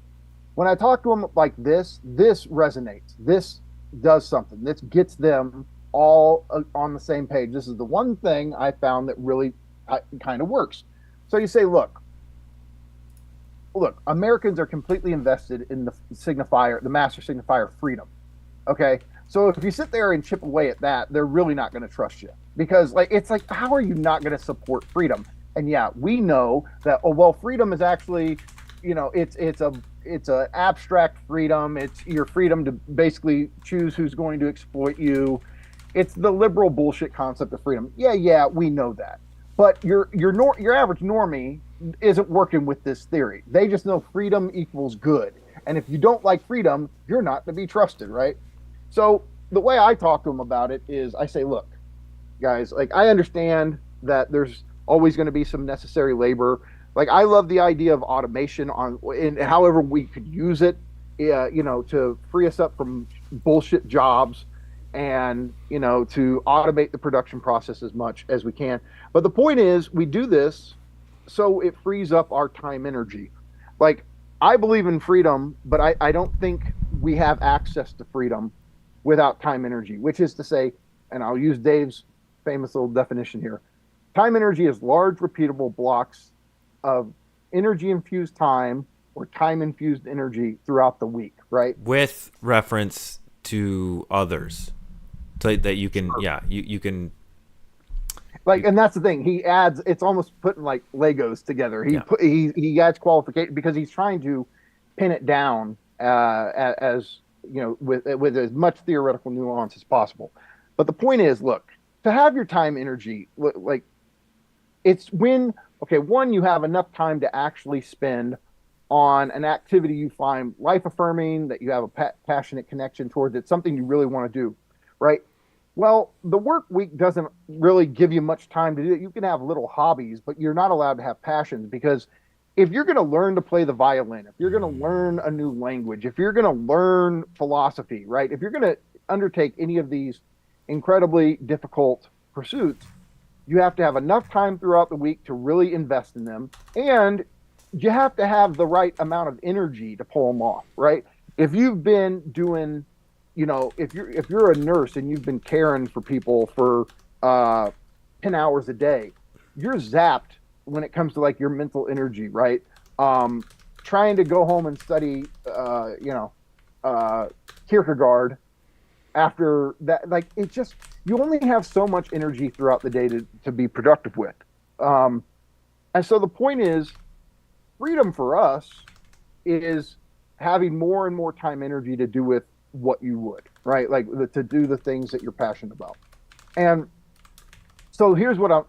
when I talk to them like this resonates. This does something. This gets them all on the same page. This is the one thing I found that really kind of works. So you say, look, Americans are completely invested in the master signifier freedom. Okay. So if you sit there and chip away at that, they're really not going to trust you, because it's like, how are you not going to support freedom? And yeah, we know that, freedom is actually, it's a abstract freedom. It's your freedom to basically choose who's going to exploit you. It's the liberal bullshit concept of freedom. Yeah, we know that. But your average normie isn't working with this theory. They just know freedom equals good. And if you don't like freedom, you're not to be trusted, right? So the way I talk to them about it is I say, look, guys, I understand that there's always going to be some necessary labor. I love the idea of automation in however we could use it, to free us up from bullshit jobs and, to automate the production process as much as we can. But the point is, we do this so it frees up our time energy. I believe in freedom, but I don't think we have access to freedom without time energy, which is to say, and I'll use Dave's famous little definition here. Time energy is large, repeatable blocks of energy-infused time or time-infused energy throughout the week, right? With reference to others. So that you can, you can... and that's the thing. He adds, it's almost putting Legos together. He adds qualification because he's trying to pin it down as with as much theoretical nuance as possible. But the point is, look, to have your time energy, it's when, one, you have enough time to actually spend on an activity you find life affirming, that you have a passionate connection towards. It's something you really want to do, right? Well, the work week doesn't really give you much time to do it. You can have little hobbies, but you're not allowed to have passions, because if you're going to learn to play the violin, if you're going to learn a new language, if you're going to learn philosophy, right? If you're going to undertake any of these incredibly difficult pursuits, you have to have enough time throughout the week to really invest in them. And you have to have the right amount of energy to pull them off, right? If you've been doing, if you're a nurse and you've been caring for people for 10 hours a day, you're zapped when it comes to your mental energy, right? Trying to go home and study, Kierkegaard after that, it just, you only have so much energy throughout the day to be productive with. And so the point is, freedom for us is having more and more time energy to do with what you would, right? To do the things that you're passionate about. And so here's what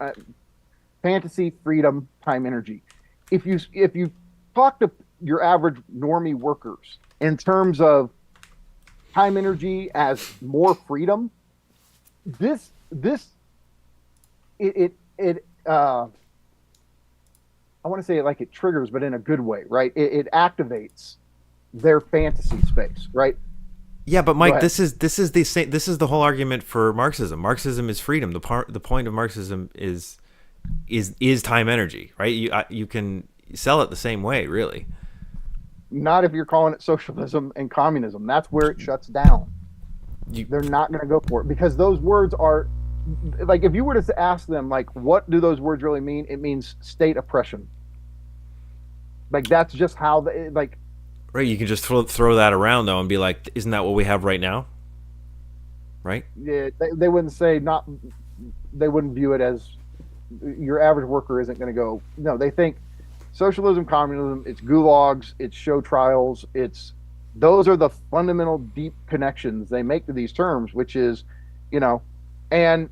fantasy, freedom, time, energy. If you talk to your average normie workers in terms of time energy as more freedom, I want to say it triggers, but in a good way, right? It activates their fantasy space, right? Yeah, but Mike, this is the same. This is the whole argument for Marxism. Marxism is freedom. The point of Marxism is time energy, right? You can sell it the same way, really. Not if you're calling it socialism and communism. That's where it shuts down. They're not going to go for it, because those words are if you were to ask them, what do those words really mean? It means state oppression. That's just how they Right, you can just throw that around though and be like, isn't that what we have right now? Right? Yeah, they wouldn't say not they wouldn't view it as, your average worker isn't going to go, no, they think socialism, communism, it's gulags, it's show trials, it's, those are the fundamental deep connections they make to these terms, which is, you know, and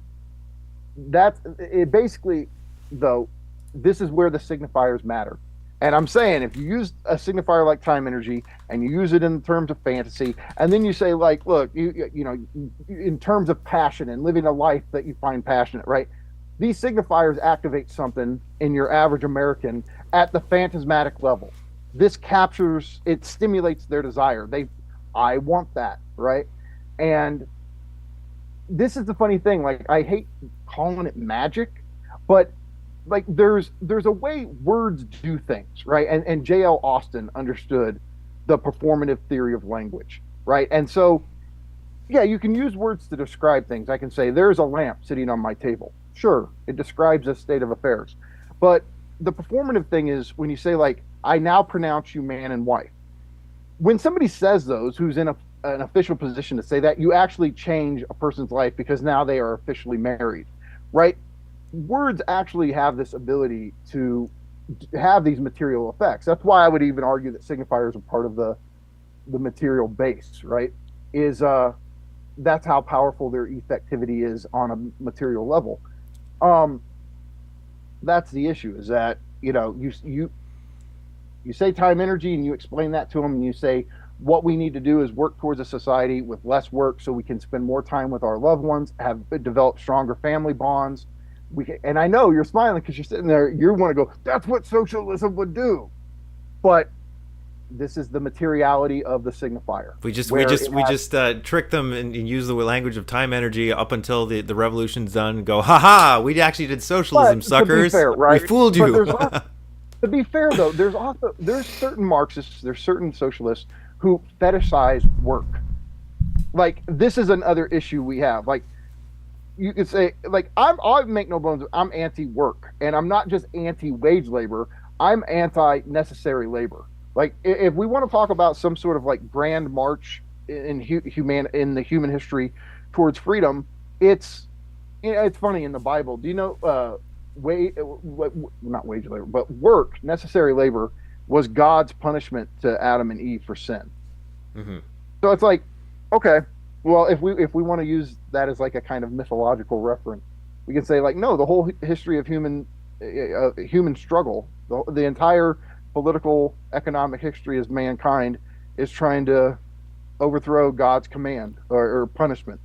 that's it. Basically, though, this is where the signifiers matter. And I'm saying, if you use a signifier like time energy and you use it in terms of fantasy, and then you say, like, look, you know, in terms of passion and living a life that you find passionate, right? These signifiers activate something in your average American at the phantasmatic level. This captures, it stimulates their desire. I want that, right? And this is the funny thing. Like, I hate calling it magic, but like there's a way words do things, right? And J.L. Austin understood the performative theory of language, right? And so, yeah, you can use words to describe things. I can say, there's a lamp sitting on my table. Sure, it describes a state of affairs. But the performative thing is when you say, like, I now pronounce you man and wife. When somebody says those, who's in an official position to say that, you actually change a person's life because now they are officially married, right? Words actually have this ability to have these material effects. That's why I would even argue that signifiers are part of the material base, right? Is that's how powerful their effectivity is on a material level. That's the issue, is that, you know, you say time energy and you explain that to them, and you say, what we need to do is work towards a society with less work so we can spend more time with our loved ones, have developed stronger family bonds. And I know you're smiling because you're sitting there, you want to go, that's what socialism would do. But this is the materiality of the signifier. We just trick them and use the language of time energy up until the revolution's done and go, ha, we actually did socialism, suckers. Fair, right? We fooled you. To be fair, though, there's certain Marxists, there's certain socialists who fetishize work. Like, this is another issue we have. Like, you could say, like, I make no bones, I'm anti-work, and I'm not just anti-wage labor, I'm anti-necessary labor. Like, if we want to talk about some sort of like grand march in the human history towards freedom, it's funny in the Bible. Do you know not wage labor, but work, necessary labor, was God's punishment to Adam and Eve for sin. Mm-hmm. So it's like, okay, well, if we want to use that as like a kind of mythological reference, we can say, like, no, the whole history of human struggle, the entire political, economic history as mankind is trying to overthrow God's command or punishment.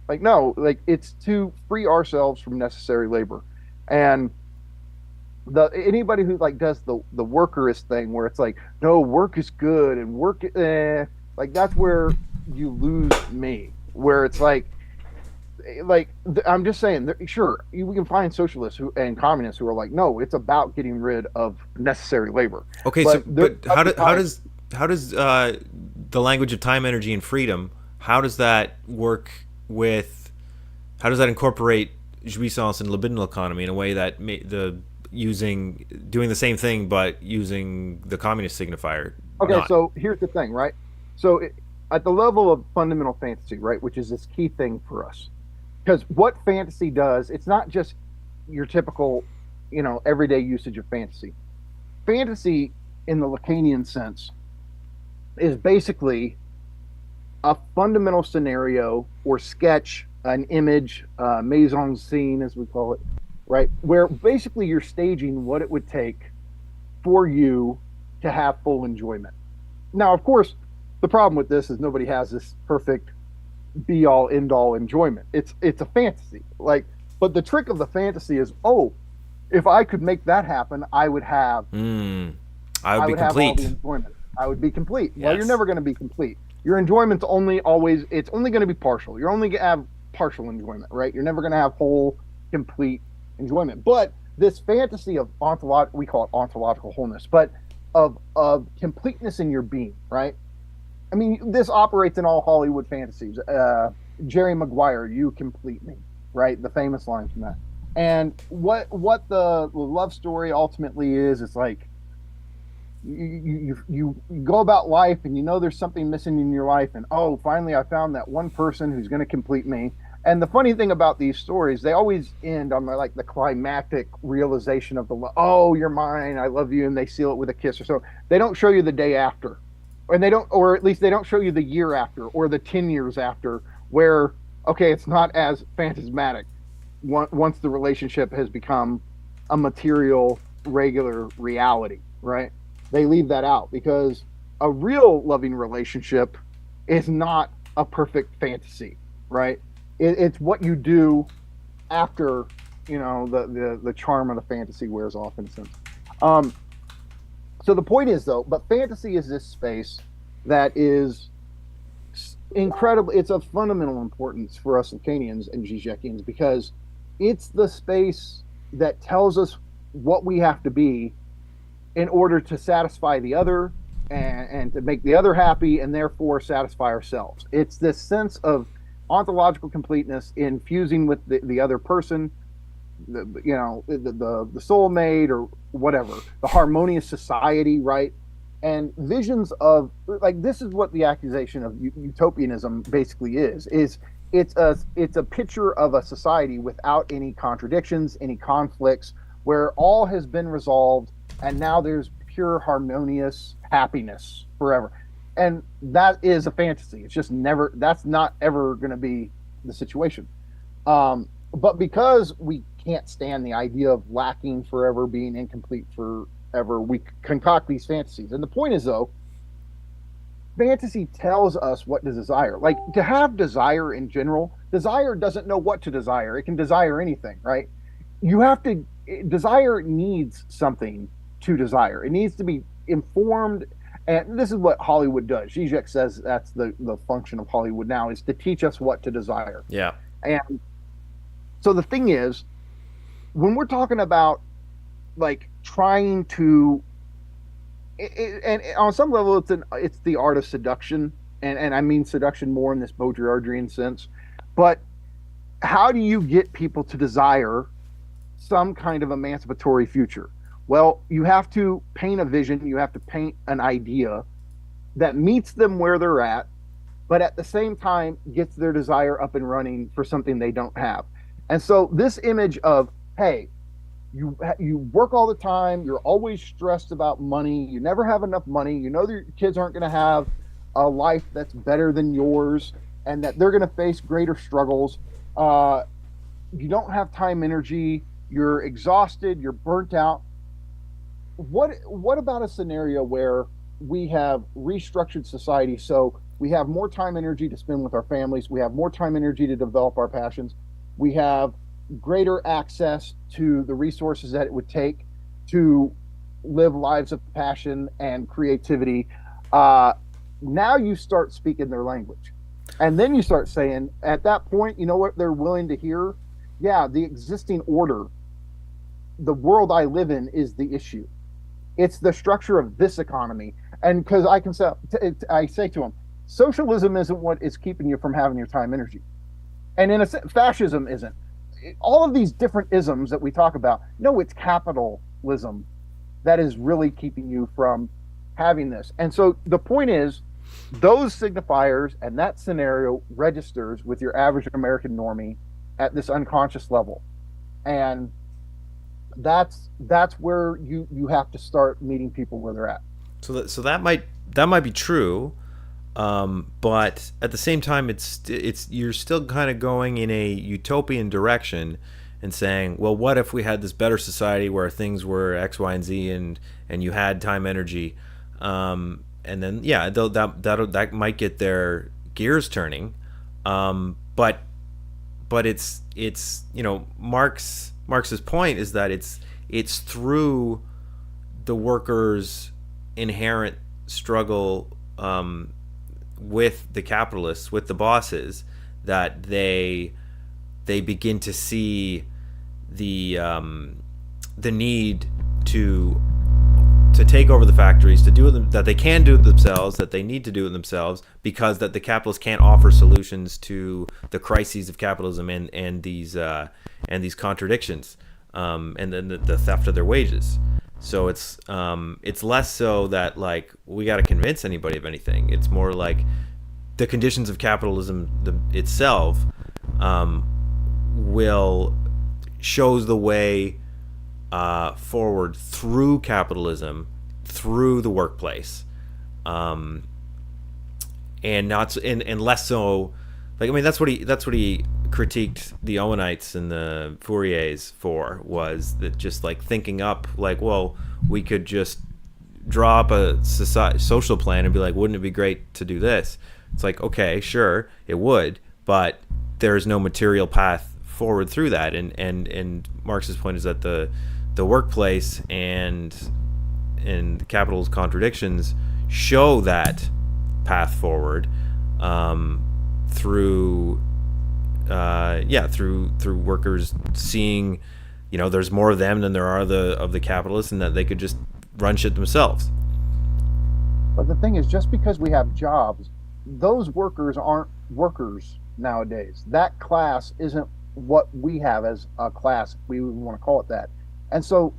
Like, no, like, it's to free ourselves from necessary labor. And anybody who like does the workerist thing where it's like, no, work is good and work, like, that's where you lose me. Where it's like I'm just saying, sure, we can find socialists and communists who are like, no, it's about getting rid of necessary labor. Okay, but how does the language of time, energy, and freedom, how does that work with? How does that incorporate jouissance and libidinal economy in a way that doing the same thing but using the communist signifier? Okay, so here's the thing, right? So at the level of fundamental fantasy, right, which is this key thing for us, because what fantasy does, it's not just your typical, everyday usage of fantasy. Fantasy, in the Lacanian sense, is basically a fundamental scenario or sketch, an image, mise en scene, as we call it, right? Where basically you're staging what it would take for you to have full enjoyment. Now, of course, the problem with this is nobody has this perfect be-all, end-all enjoyment. It's a fantasy. But the trick of the fantasy is, if I could make that happen, I would have... I would be complete. Have all the enjoyment. I would be complete. Yes. Well, you're never going to be complete. Your enjoyment's only going to be partial. You're only going to have partial enjoyment, right? You're never going to have whole, complete enjoyment. But this fantasy of we call it ontological wholeness, but of completeness in your being, right? I mean, this operates in all Hollywood fantasies. Jerry Maguire, you complete me, right? The famous line from that. And what the love story ultimately is, it's like, you go about life and there's something missing in your life, and finally I found that one person who's going to complete me, And the funny thing about these stories, they always end on like the climactic realization of oh, you're mine, I love you, and they seal it with a kiss or so. They don't show you the day after, and they don't, or at least they don't show you the year after or the 10 years after, where okay, it's not as phantasmatic once the relationship has become a material, regular reality, right? They leave that out because a real loving relationship is not a perfect fantasy, right? It's what you do after the charm of the fantasy wears off, in a sense. Um, so the point is, though, but fantasy is this space that is incredible. It's of fundamental importance for us Lacanians and Zizekians because it's the space that tells us what we have to be in order to satisfy the other and to make the other happy and therefore satisfy ourselves. It's this sense of ontological completeness in fusing with the other person, the soulmate or whatever, the harmonious society, right? And visions of like this is what the accusation of utopianism basically is it's a picture of a society without any contradictions, any conflicts, where all has been resolved and now there's pure harmonious happiness forever. And that is a fantasy. It's just never, that's not ever going to be the situation. But because we can't stand the idea of lacking forever, being incomplete forever, we concoct these fantasies. And the point is, though, fantasy tells us what to desire. Like to have desire in general, desire doesn't know what to desire. It can desire anything, right? Desire needs something to desire. It needs to be informed. And this is what Hollywood does. Zizek says that's the function of Hollywood now, is to teach us what to desire. Yeah. And so the thing is, when we're talking about like trying to, and on some level, it's the art of seduction, and I mean seduction more in this Baudrillardian sense. But how do you get people to desire some kind of emancipatory future? Well, you have to paint a vision, you have to paint an idea that meets them where they're at, but at the same time gets their desire up and running for something they don't have. And so this image of, hey, you work all the time, you're always stressed about money, you never have enough money, you know that your kids aren't going to have a life that's better than yours, and that they're going to face greater struggles. You don't have time, energy, you're exhausted, you're burnt out. What about a scenario where we have restructured society so we have more time, energy to spend with our families, we have more time, energy to develop our passions, we have greater access to the resources that it would take to live lives of passion and creativity. Now you start speaking their language. And then you start saying, at that point, you know what they're willing to hear? Yeah, the existing order, the world I live in, is the issue. It's the structure of this economy. And because I say to them, socialism isn't what is keeping you from having your time, energy. And in a sense, fascism isn't. All of these different isms that we talk about, no, it's capitalism that is really keeping you from having this. And so the point is, those signifiers and that scenario registers with your average American normie at this unconscious level. And that's where you have to start meeting people where they're at. So that might be true, but at the same time, it's you're still kind of going in a utopian direction and saying, well, what if we had this better society where things were X, Y, and Z, and you had time, energy, and then yeah, that might get their gears turning, but it's Marx's point is that it's through the workers' inherent struggle with the capitalists, with the bosses, that they begin to see the need to take over the factories, to do them, that they can do it themselves, that they need to do it themselves, because that the capitalists can't offer solutions to the crises of capitalism and these contradictions, and then the theft of their wages. So it's less so that like we got to convince anybody of anything. It's more like the conditions of capitalism itself will shows the way forward through capitalism, through the workplace, and not and less so. Like, I mean, that's what he critiqued the Owenites and the Fouriers for, was that just like thinking up, like, well, we could just draw up a social plan and be like, wouldn't it be great to do this? It's like, okay, sure, it would, but there's no material path forward through that. And Marx's point is that the workplace and capital's contradictions show that path forward, through workers seeing, there's more of them than there are of the capitalists, and that they could just run shit themselves. But the thing is, just because we have jobs, those workers aren't workers nowadays. That class isn't what we have as a class, if we want to call it that. And so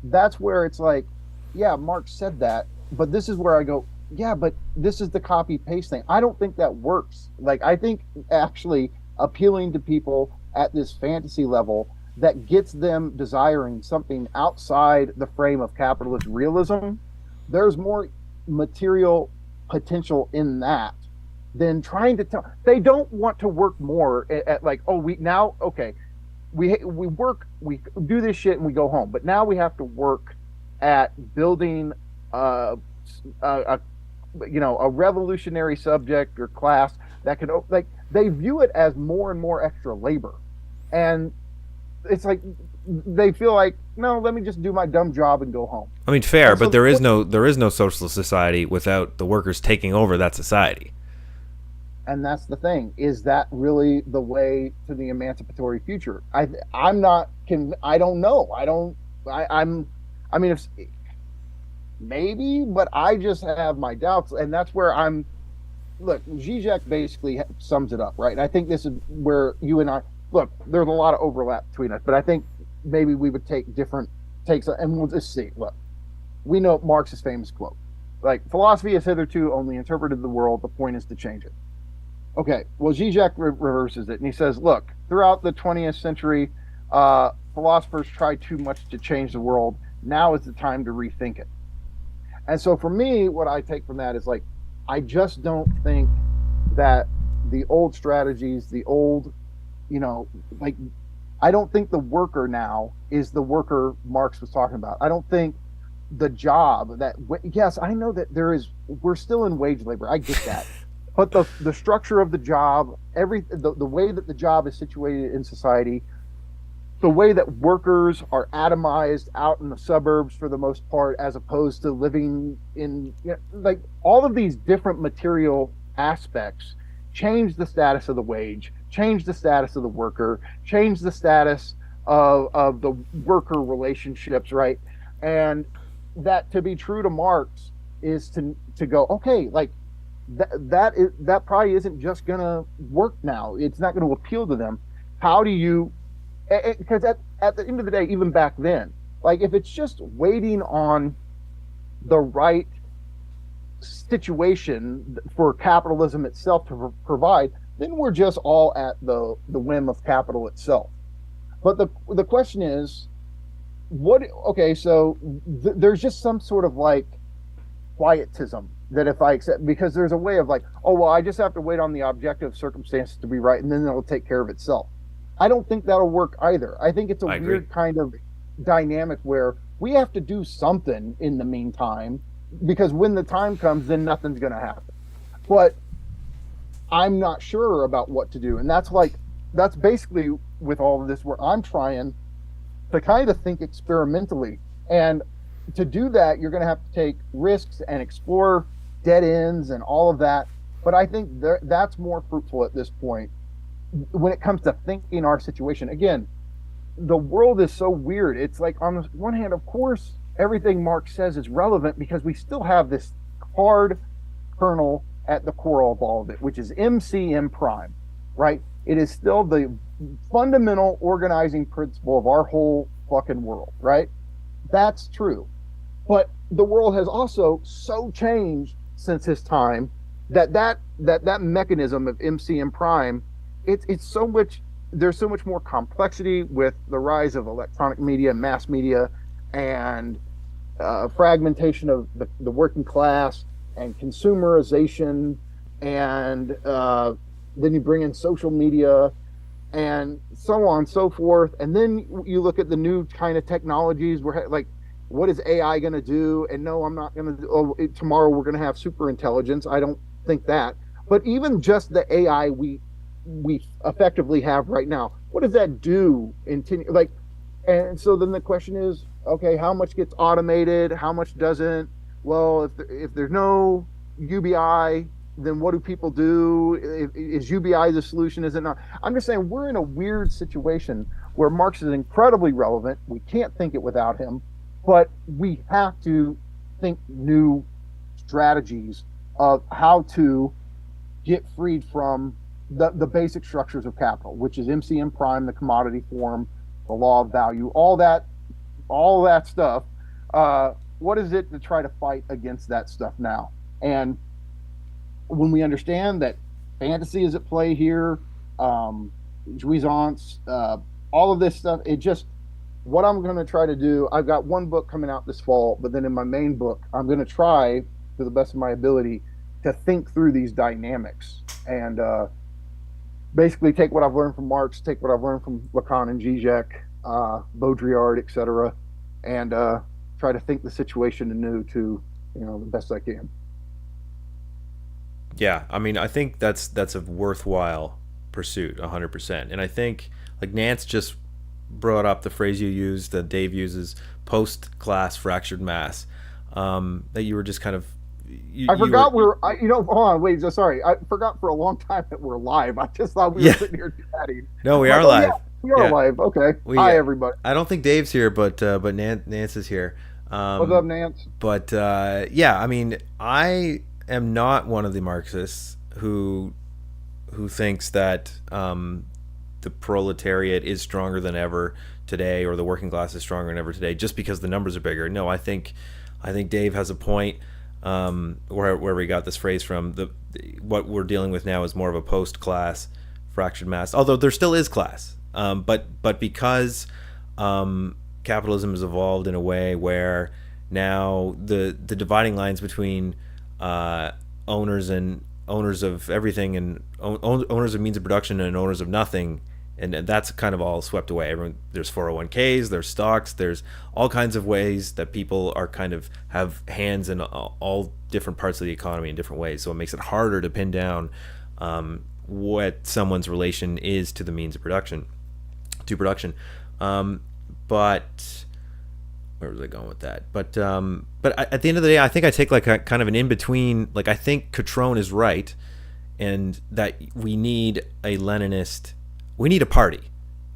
that's where it's like, yeah, Marx said that, but this is where I go, yeah, but this is the copy paste thing. I don't think that works. Like, I think actually appealing to people at this fantasy level that gets them desiring something outside the frame of capitalist realism, there's more material potential in that than trying to tell. They don't want to work more at like, oh, we work, we do this shit and we go home, but now we have to work at building a revolutionary subject or class that can, like, they view it as more and more extra labor. And it's like, they feel like, no, let me just do my dumb job and go home. I mean, fair, but there is no socialist society without the workers taking over that society. And that's the thing. Is that really the way to the emancipatory future? I don't know. I mean, if maybe, but I just have my doubts, and that's where look, Zizek basically sums it up, right? And I think this is where you and I, look, there's a lot of overlap between us, but I think maybe we would take different takes, and we'll just see. Look, we know Marx's famous quote, like, philosophy has hitherto only interpreted the world, the point is to change it. Okay, well, Zizek reverses it, and he says, look, throughout the 20th century, philosophers tried too much to change the world. Now is the time to rethink it. And so for me, what I take from that is, like, I just don't think that the old strategies, the old, like, I don't think the worker now is the worker Marx was talking about. I don't think the job that, yes, I know that we're still in wage labor. I get that. But the structure of the job, the way that the job is situated in society, the way that workers are atomized out in the suburbs for the most part, as opposed to living in, like, all of these different material aspects change the status of the wage, change the status of the worker, change the status of the worker relationships, right? And that, to be true to Marx, is to go, okay, like, that probably isn't just gonna work now. It's not going to appeal to them. How do you, because at the end of the day, even back then, like, if it's just waiting on the right situation for capitalism itself to provide, then we're just all at the whim of capital itself. But the question is, so there's just some sort of, like, quietism that if I accept, because there's a way of, like, oh, well, I just have to wait on the objective circumstances to be right, and then it'll take care of itself. I don't think that'll work either. I think it's a weird kind of dynamic where we have to do something in the meantime, because when the time comes, then nothing's going to happen. But I'm not sure about what to do. And that's basically with all of this, where I'm trying to kind of think experimentally. And to do that, you're going to have to take risks and explore dead ends and all of that. But I think that's more fruitful at this point when it comes to thinking our situation. Again, the world is so weird. It's like, on the one hand, of course, everything Marx says is relevant because we still have this hard kernel at the core of all of it, which is MCM prime, right? It is still the fundamental organizing principle of our whole fucking world, right? That's true. But the world has also so changed since his time that mechanism of MCM prime it's so much. There's so much more complexity with the rise of electronic media, mass media, and fragmentation of the working class and consumerization, and then you bring in social media and so on and so forth. And then you look at the new kind of technologies where, like, what is AI going to do? And no, I'm not going to. Oh, tomorrow we're going to have super intelligence. I don't think that. But even just the AI we effectively have right now, what does that do in 10, like? And so then the question is, okay, how much gets automated? How much doesn't? Well, if there's no UBI, then what do people do? Is UBI the solution? Is it not? I'm just saying we're in a weird situation where Marx is incredibly relevant. We can't think it without him, but we have to think new strategies of how to get freed from the basic structures of capital, which is MCM prime, the commodity form, the law of value, all that stuff. What is it to try to fight against that stuff now? And when we understand that fantasy is at play here, jouissance, all of this stuff, it just, what I'm going to try to do, I've got one book coming out this fall, but then in my main book, I'm going to try, to the best of my ability, to think through these dynamics and basically take what I've learned from Marx, take what I've learned from Lacan and Zizek, Baudrillard, etc., and try to think the situation anew to, the best I can. Yeah, I mean, I think that's a worthwhile pursuit, 100%. And I think, like, Nance just brought up the phrase you used, that Dave uses, post-class fractured mass, that you were just kind of. I forgot hold on, wait, sorry. I forgot for a long time that we're live. I just thought we were sitting here chatting. No, we are live. Yeah, we are live. Okay. Hi, everybody. I don't think Dave's here, but Nance is here. What's up, Nance? But yeah, I mean, I am not one of the Marxists who thinks that the proletariat is stronger than ever today, or the working class is stronger than ever today, just because the numbers are bigger. No, I think Dave has a point. Where we got this phrase from. What we're dealing with now is more of a post-class fractured mass, although there still is class. But because capitalism has evolved in a way where now the dividing lines between owners of everything and owners of means of production and owners of nothing, and that's kind of all swept away. There's 401ks, there's stocks, there's all kinds of ways that people are kind of have hands in all different parts of the economy in different ways. So it makes it harder to pin down what someone's relation is to the means of production, but where was I going with that? But at the end of the day, I think I take like a kind of an in between. Like, I think Catrone is right, and that we need a Leninist. We need a party,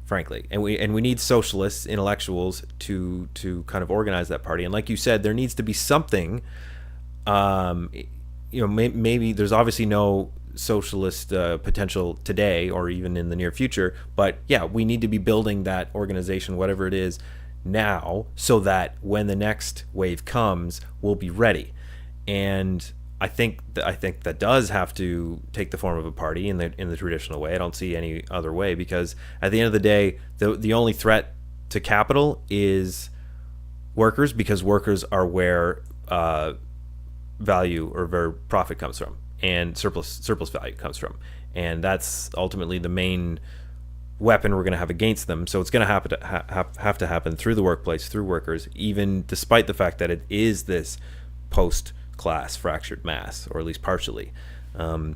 frankly, and we need socialists, intellectuals to kind of organize that party. And like you said, there needs to be something. Maybe there's obviously no socialist potential today or even in the near future, but yeah, we need to be building that organization, whatever it is, now, so that when the next wave comes, we'll be ready. And I think that does have to take the form of a party in the traditional way. I don't see any other way, because at the end of the day, the only threat to capital is workers, because workers are where value or where profit comes from, and surplus value comes from, and that's ultimately the main weapon we're going to have against them. So it's going to have to happen through the workplace, through workers, even despite the fact that it is this post-class fractured mass, or at least partially. But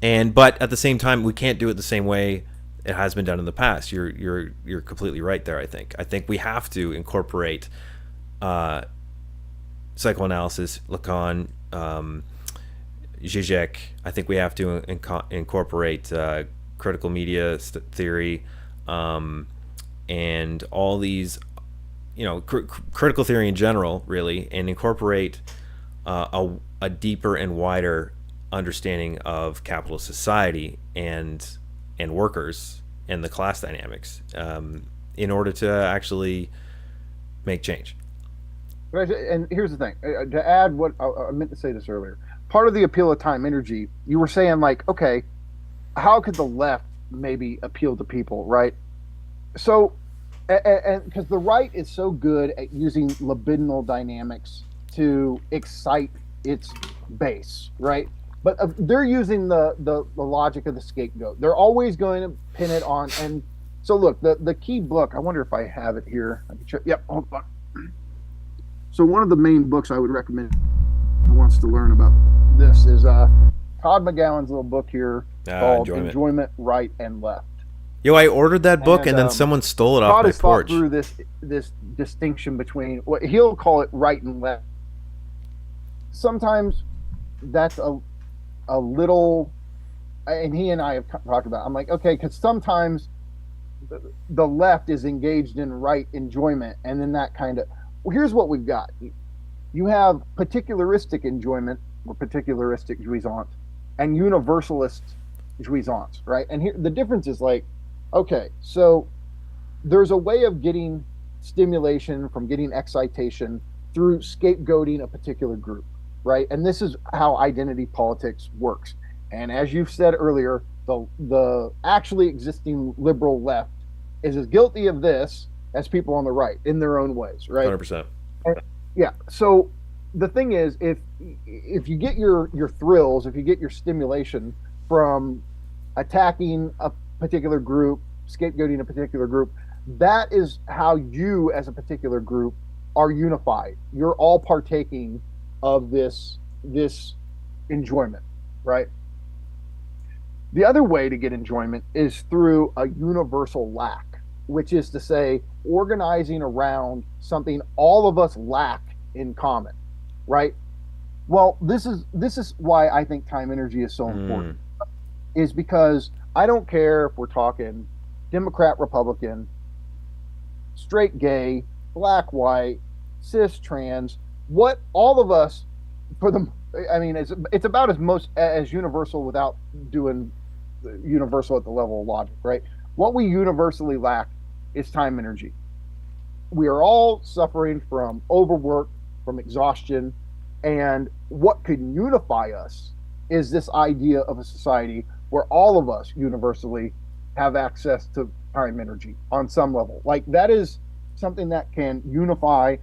at the same time, we can't do it the same way it has been done in the past. You're completely right there. I think we have to incorporate psychoanalysis, Lacan, Zizek. I think we have to incorporate critical media theory, and all these, critical theory in general, really, and incorporate a deeper and wider understanding of capitalist society and workers and the class dynamics, in order to actually make change. And here's the thing, to add what I meant to say this earlier, part of the appeal of time energy, you were saying, like, okay, how could the left maybe appeal to people, right? So, and because the right is so good at using libidinal dynamics to excite its base, right? But they're using the logic of the scapegoat. They're always going to pin it on. And so, look, the key book. I wonder if I have it here. I can check. Yep. Hold on. So, one of the main books I would recommend who wants to learn about this is Todd McGowan's little book here called Enjoyment, Right and Left. Yo, I ordered that book and then someone stole it off my porch. Todd has thought through this distinction between what he'll call it right and left. Sometimes that's a little, and he and I have talked about. I'm like, okay, because sometimes the left is engaged in right enjoyment, and then that kind of. Well, here's what we've got. You have particularistic enjoyment or particularistic jouissance, and universalist jouissance, right? And here the difference is like, okay, so there's a way of getting stimulation from getting excitation through scapegoating a particular group, right? And this is how identity politics works. And as you've said earlier, the actually existing liberal left is as guilty of this as people on the right in their own ways, right? 100%. Yeah. So the thing is, if you get your thrills, if you get your stimulation from attacking a particular group, scapegoating a particular group, that is how you as a particular group are unified. You're all partaking of this enjoyment, right? The other way to get enjoyment is through a universal lack, which is to say organizing around something all of us lack in common, right? Well, this is why I think time energy is so important, is because I don't care if we're talking Democrat, Republican, straight, gay, black, white, cis, trans, what all of us, I mean, it's about as universal without doing universal at the level of logic, right? What we universally lack is time energy. We are all suffering from overwork, from exhaustion, and what could unify us is this idea of a society where all of us universally have access to time energy on some level. Like that is something that can unify,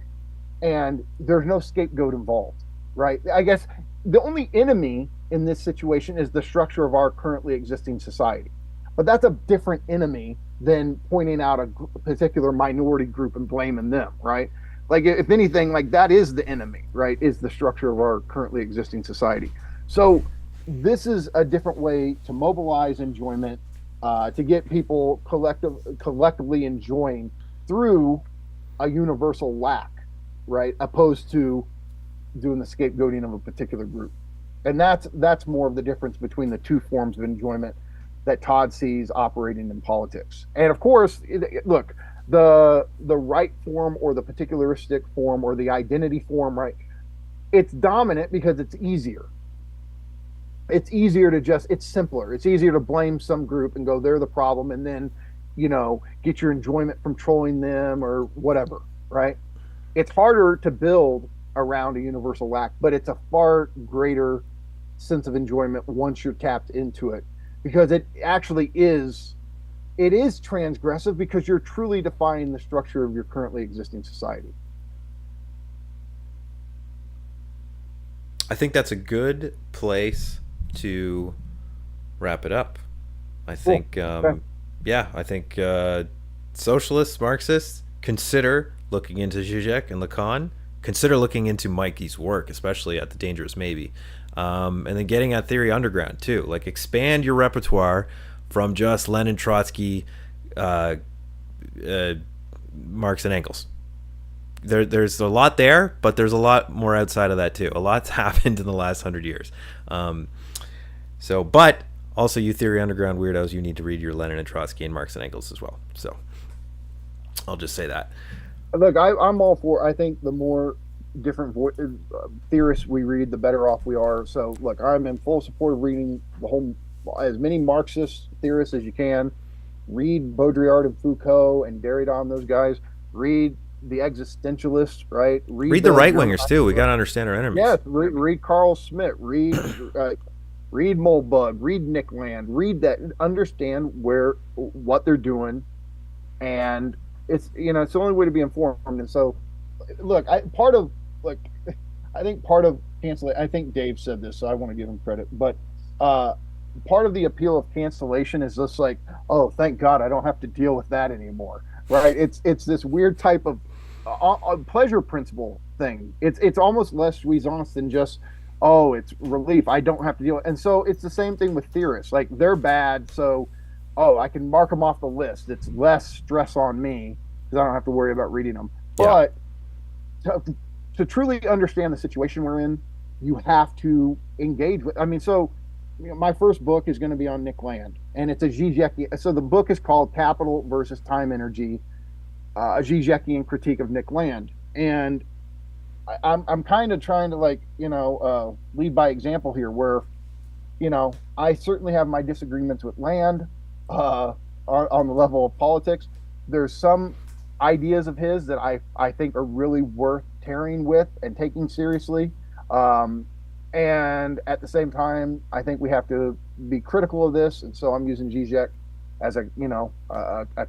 and there's no scapegoat involved, right? I guess the only enemy in this situation is the structure of our currently existing society. But that's a different enemy than pointing out a particular minority group and blaming them, right? Like, if anything, like that is the enemy, right? Is the structure of our currently existing society. So this is a different way to mobilize enjoyment, to get people collectively enjoying through a universal lack, right? Opposed to doing the scapegoating of a particular group. And that's more of the difference between the two forms of enjoyment that Todd sees operating in politics. And of course, look, the right form or the particularistic form or the identity form, right? It's dominant because it's easier. It's easier to it's simpler. It's easier to blame some group and go, they're the problem, and then, get your enjoyment from trolling them or whatever, right? It's harder to build around a universal lack, but it's a far greater sense of enjoyment once you're tapped into it, because it actually is transgressive because you're truly defining the structure of your currently existing society. I think that's a good place to wrap it up. I think, Okay. I think socialists, Marxists, consider looking into Zizek and Lacan, consider looking into Mikey's work, especially at The Dangerous Maybe, and then getting at Theory Underground too. Like, expand your repertoire from just Lenin, Trotsky, Marx, and Engels. There's a lot there, but there's a lot more outside of that too. A lot's happened in the last 100 years. But also, you Theory Underground weirdos, you need to read your Lenin and Trotsky and Marx and Engels as well. So I'll just say that. Look, I'm all for. I think the more different theorists we read, the better off we are. So look, I'm in full support of reading as many Marxist theorists as you can. Read Baudrillard and Foucault and Derrida and those guys. Read the existentialists, right? Read the right wingers too. We got to understand our enemies. Yes, read Carl Schmitt. Read Read Moldbug, read Nick Land, read that, understand what they're doing, and it's the only way to be informed. And so, look, like I think part of cancellation. I think Dave said this, so I want to give him credit. But uh, part of the appeal of cancellation is just like, oh, thank God, I don't have to deal with that anymore, right? It's this weird type of pleasure principle thing. It's almost less jouissance than just, oh, it's relief. I don't have to deal with. And so it's the same thing with theorists. Like they're bad, so oh, I can mark them off the list. It's less stress on me because I don't have to worry about reading them. Yeah. But to truly understand the situation we're in, you have to engage with. I mean, so my first book is going to be on Nick Land, and it's a Zizekian. So the book is called Capital versus Time Energy, a Zizekian critique of Nick Land, and I'm kind of trying to lead by example here, where I certainly have my disagreements with Land on the level of politics. There's some ideas of his that I think are really worth tearing with and taking seriously. And at the same time, I think we have to be critical of this. And so I'm using Zizek as a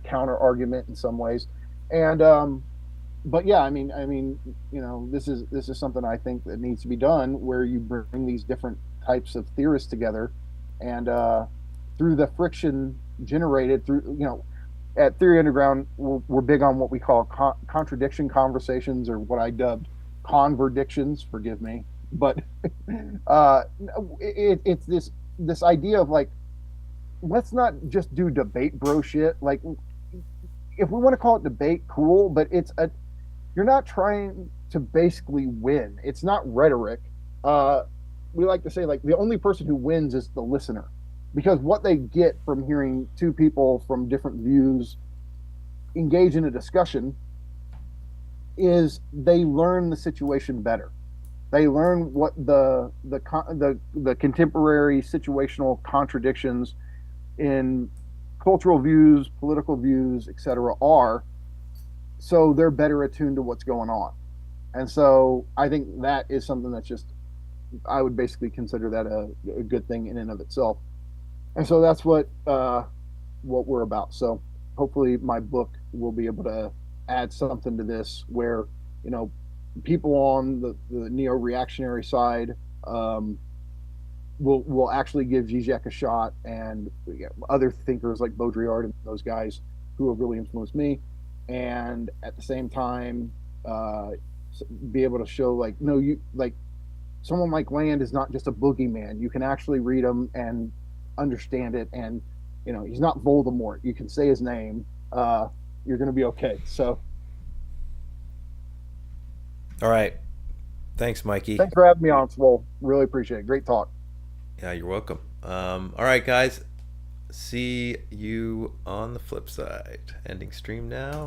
counter argument in some ways. And but yeah, this is something I think that needs to be done, where you bring these different types of theorists together, and through the friction generated through at Theory Underground, we're big on what we call contradiction conversations, or what I dubbed converdictions. Forgive me, but it's this idea of like, let's not just do debate bro shit. Like, if we want to call it debate, cool, but you're not trying to basically win. It's not rhetoric. We like to say, like, the only person who wins is the listener, because what they get from hearing two people from different views engage in a discussion is they learn the situation better. They learn what the contemporary situational contradictions in cultural views, political views, etc. are, so they're better attuned to what's going on. And so I think that is something that's just, I would basically consider that a good thing in and of itself. And so that's what we're about. So hopefully my book will be able to add something to this, where people on the neo-reactionary side will actually give Zizek a shot, and other thinkers like Baudrillard and those guys who have really influenced me, and at the same time be able to show, like, no, you, like, someone like Land is not just a boogeyman. You can actually read him and understand it, and he's not Voldemort. You can say his name. You're going to be okay. So, All right. Thanks, Mikey. thanks for having me on, Swole. Really appreciate it. Great talk. Yeah, you're welcome. All right, guys. See you on the flip side. Ending stream now.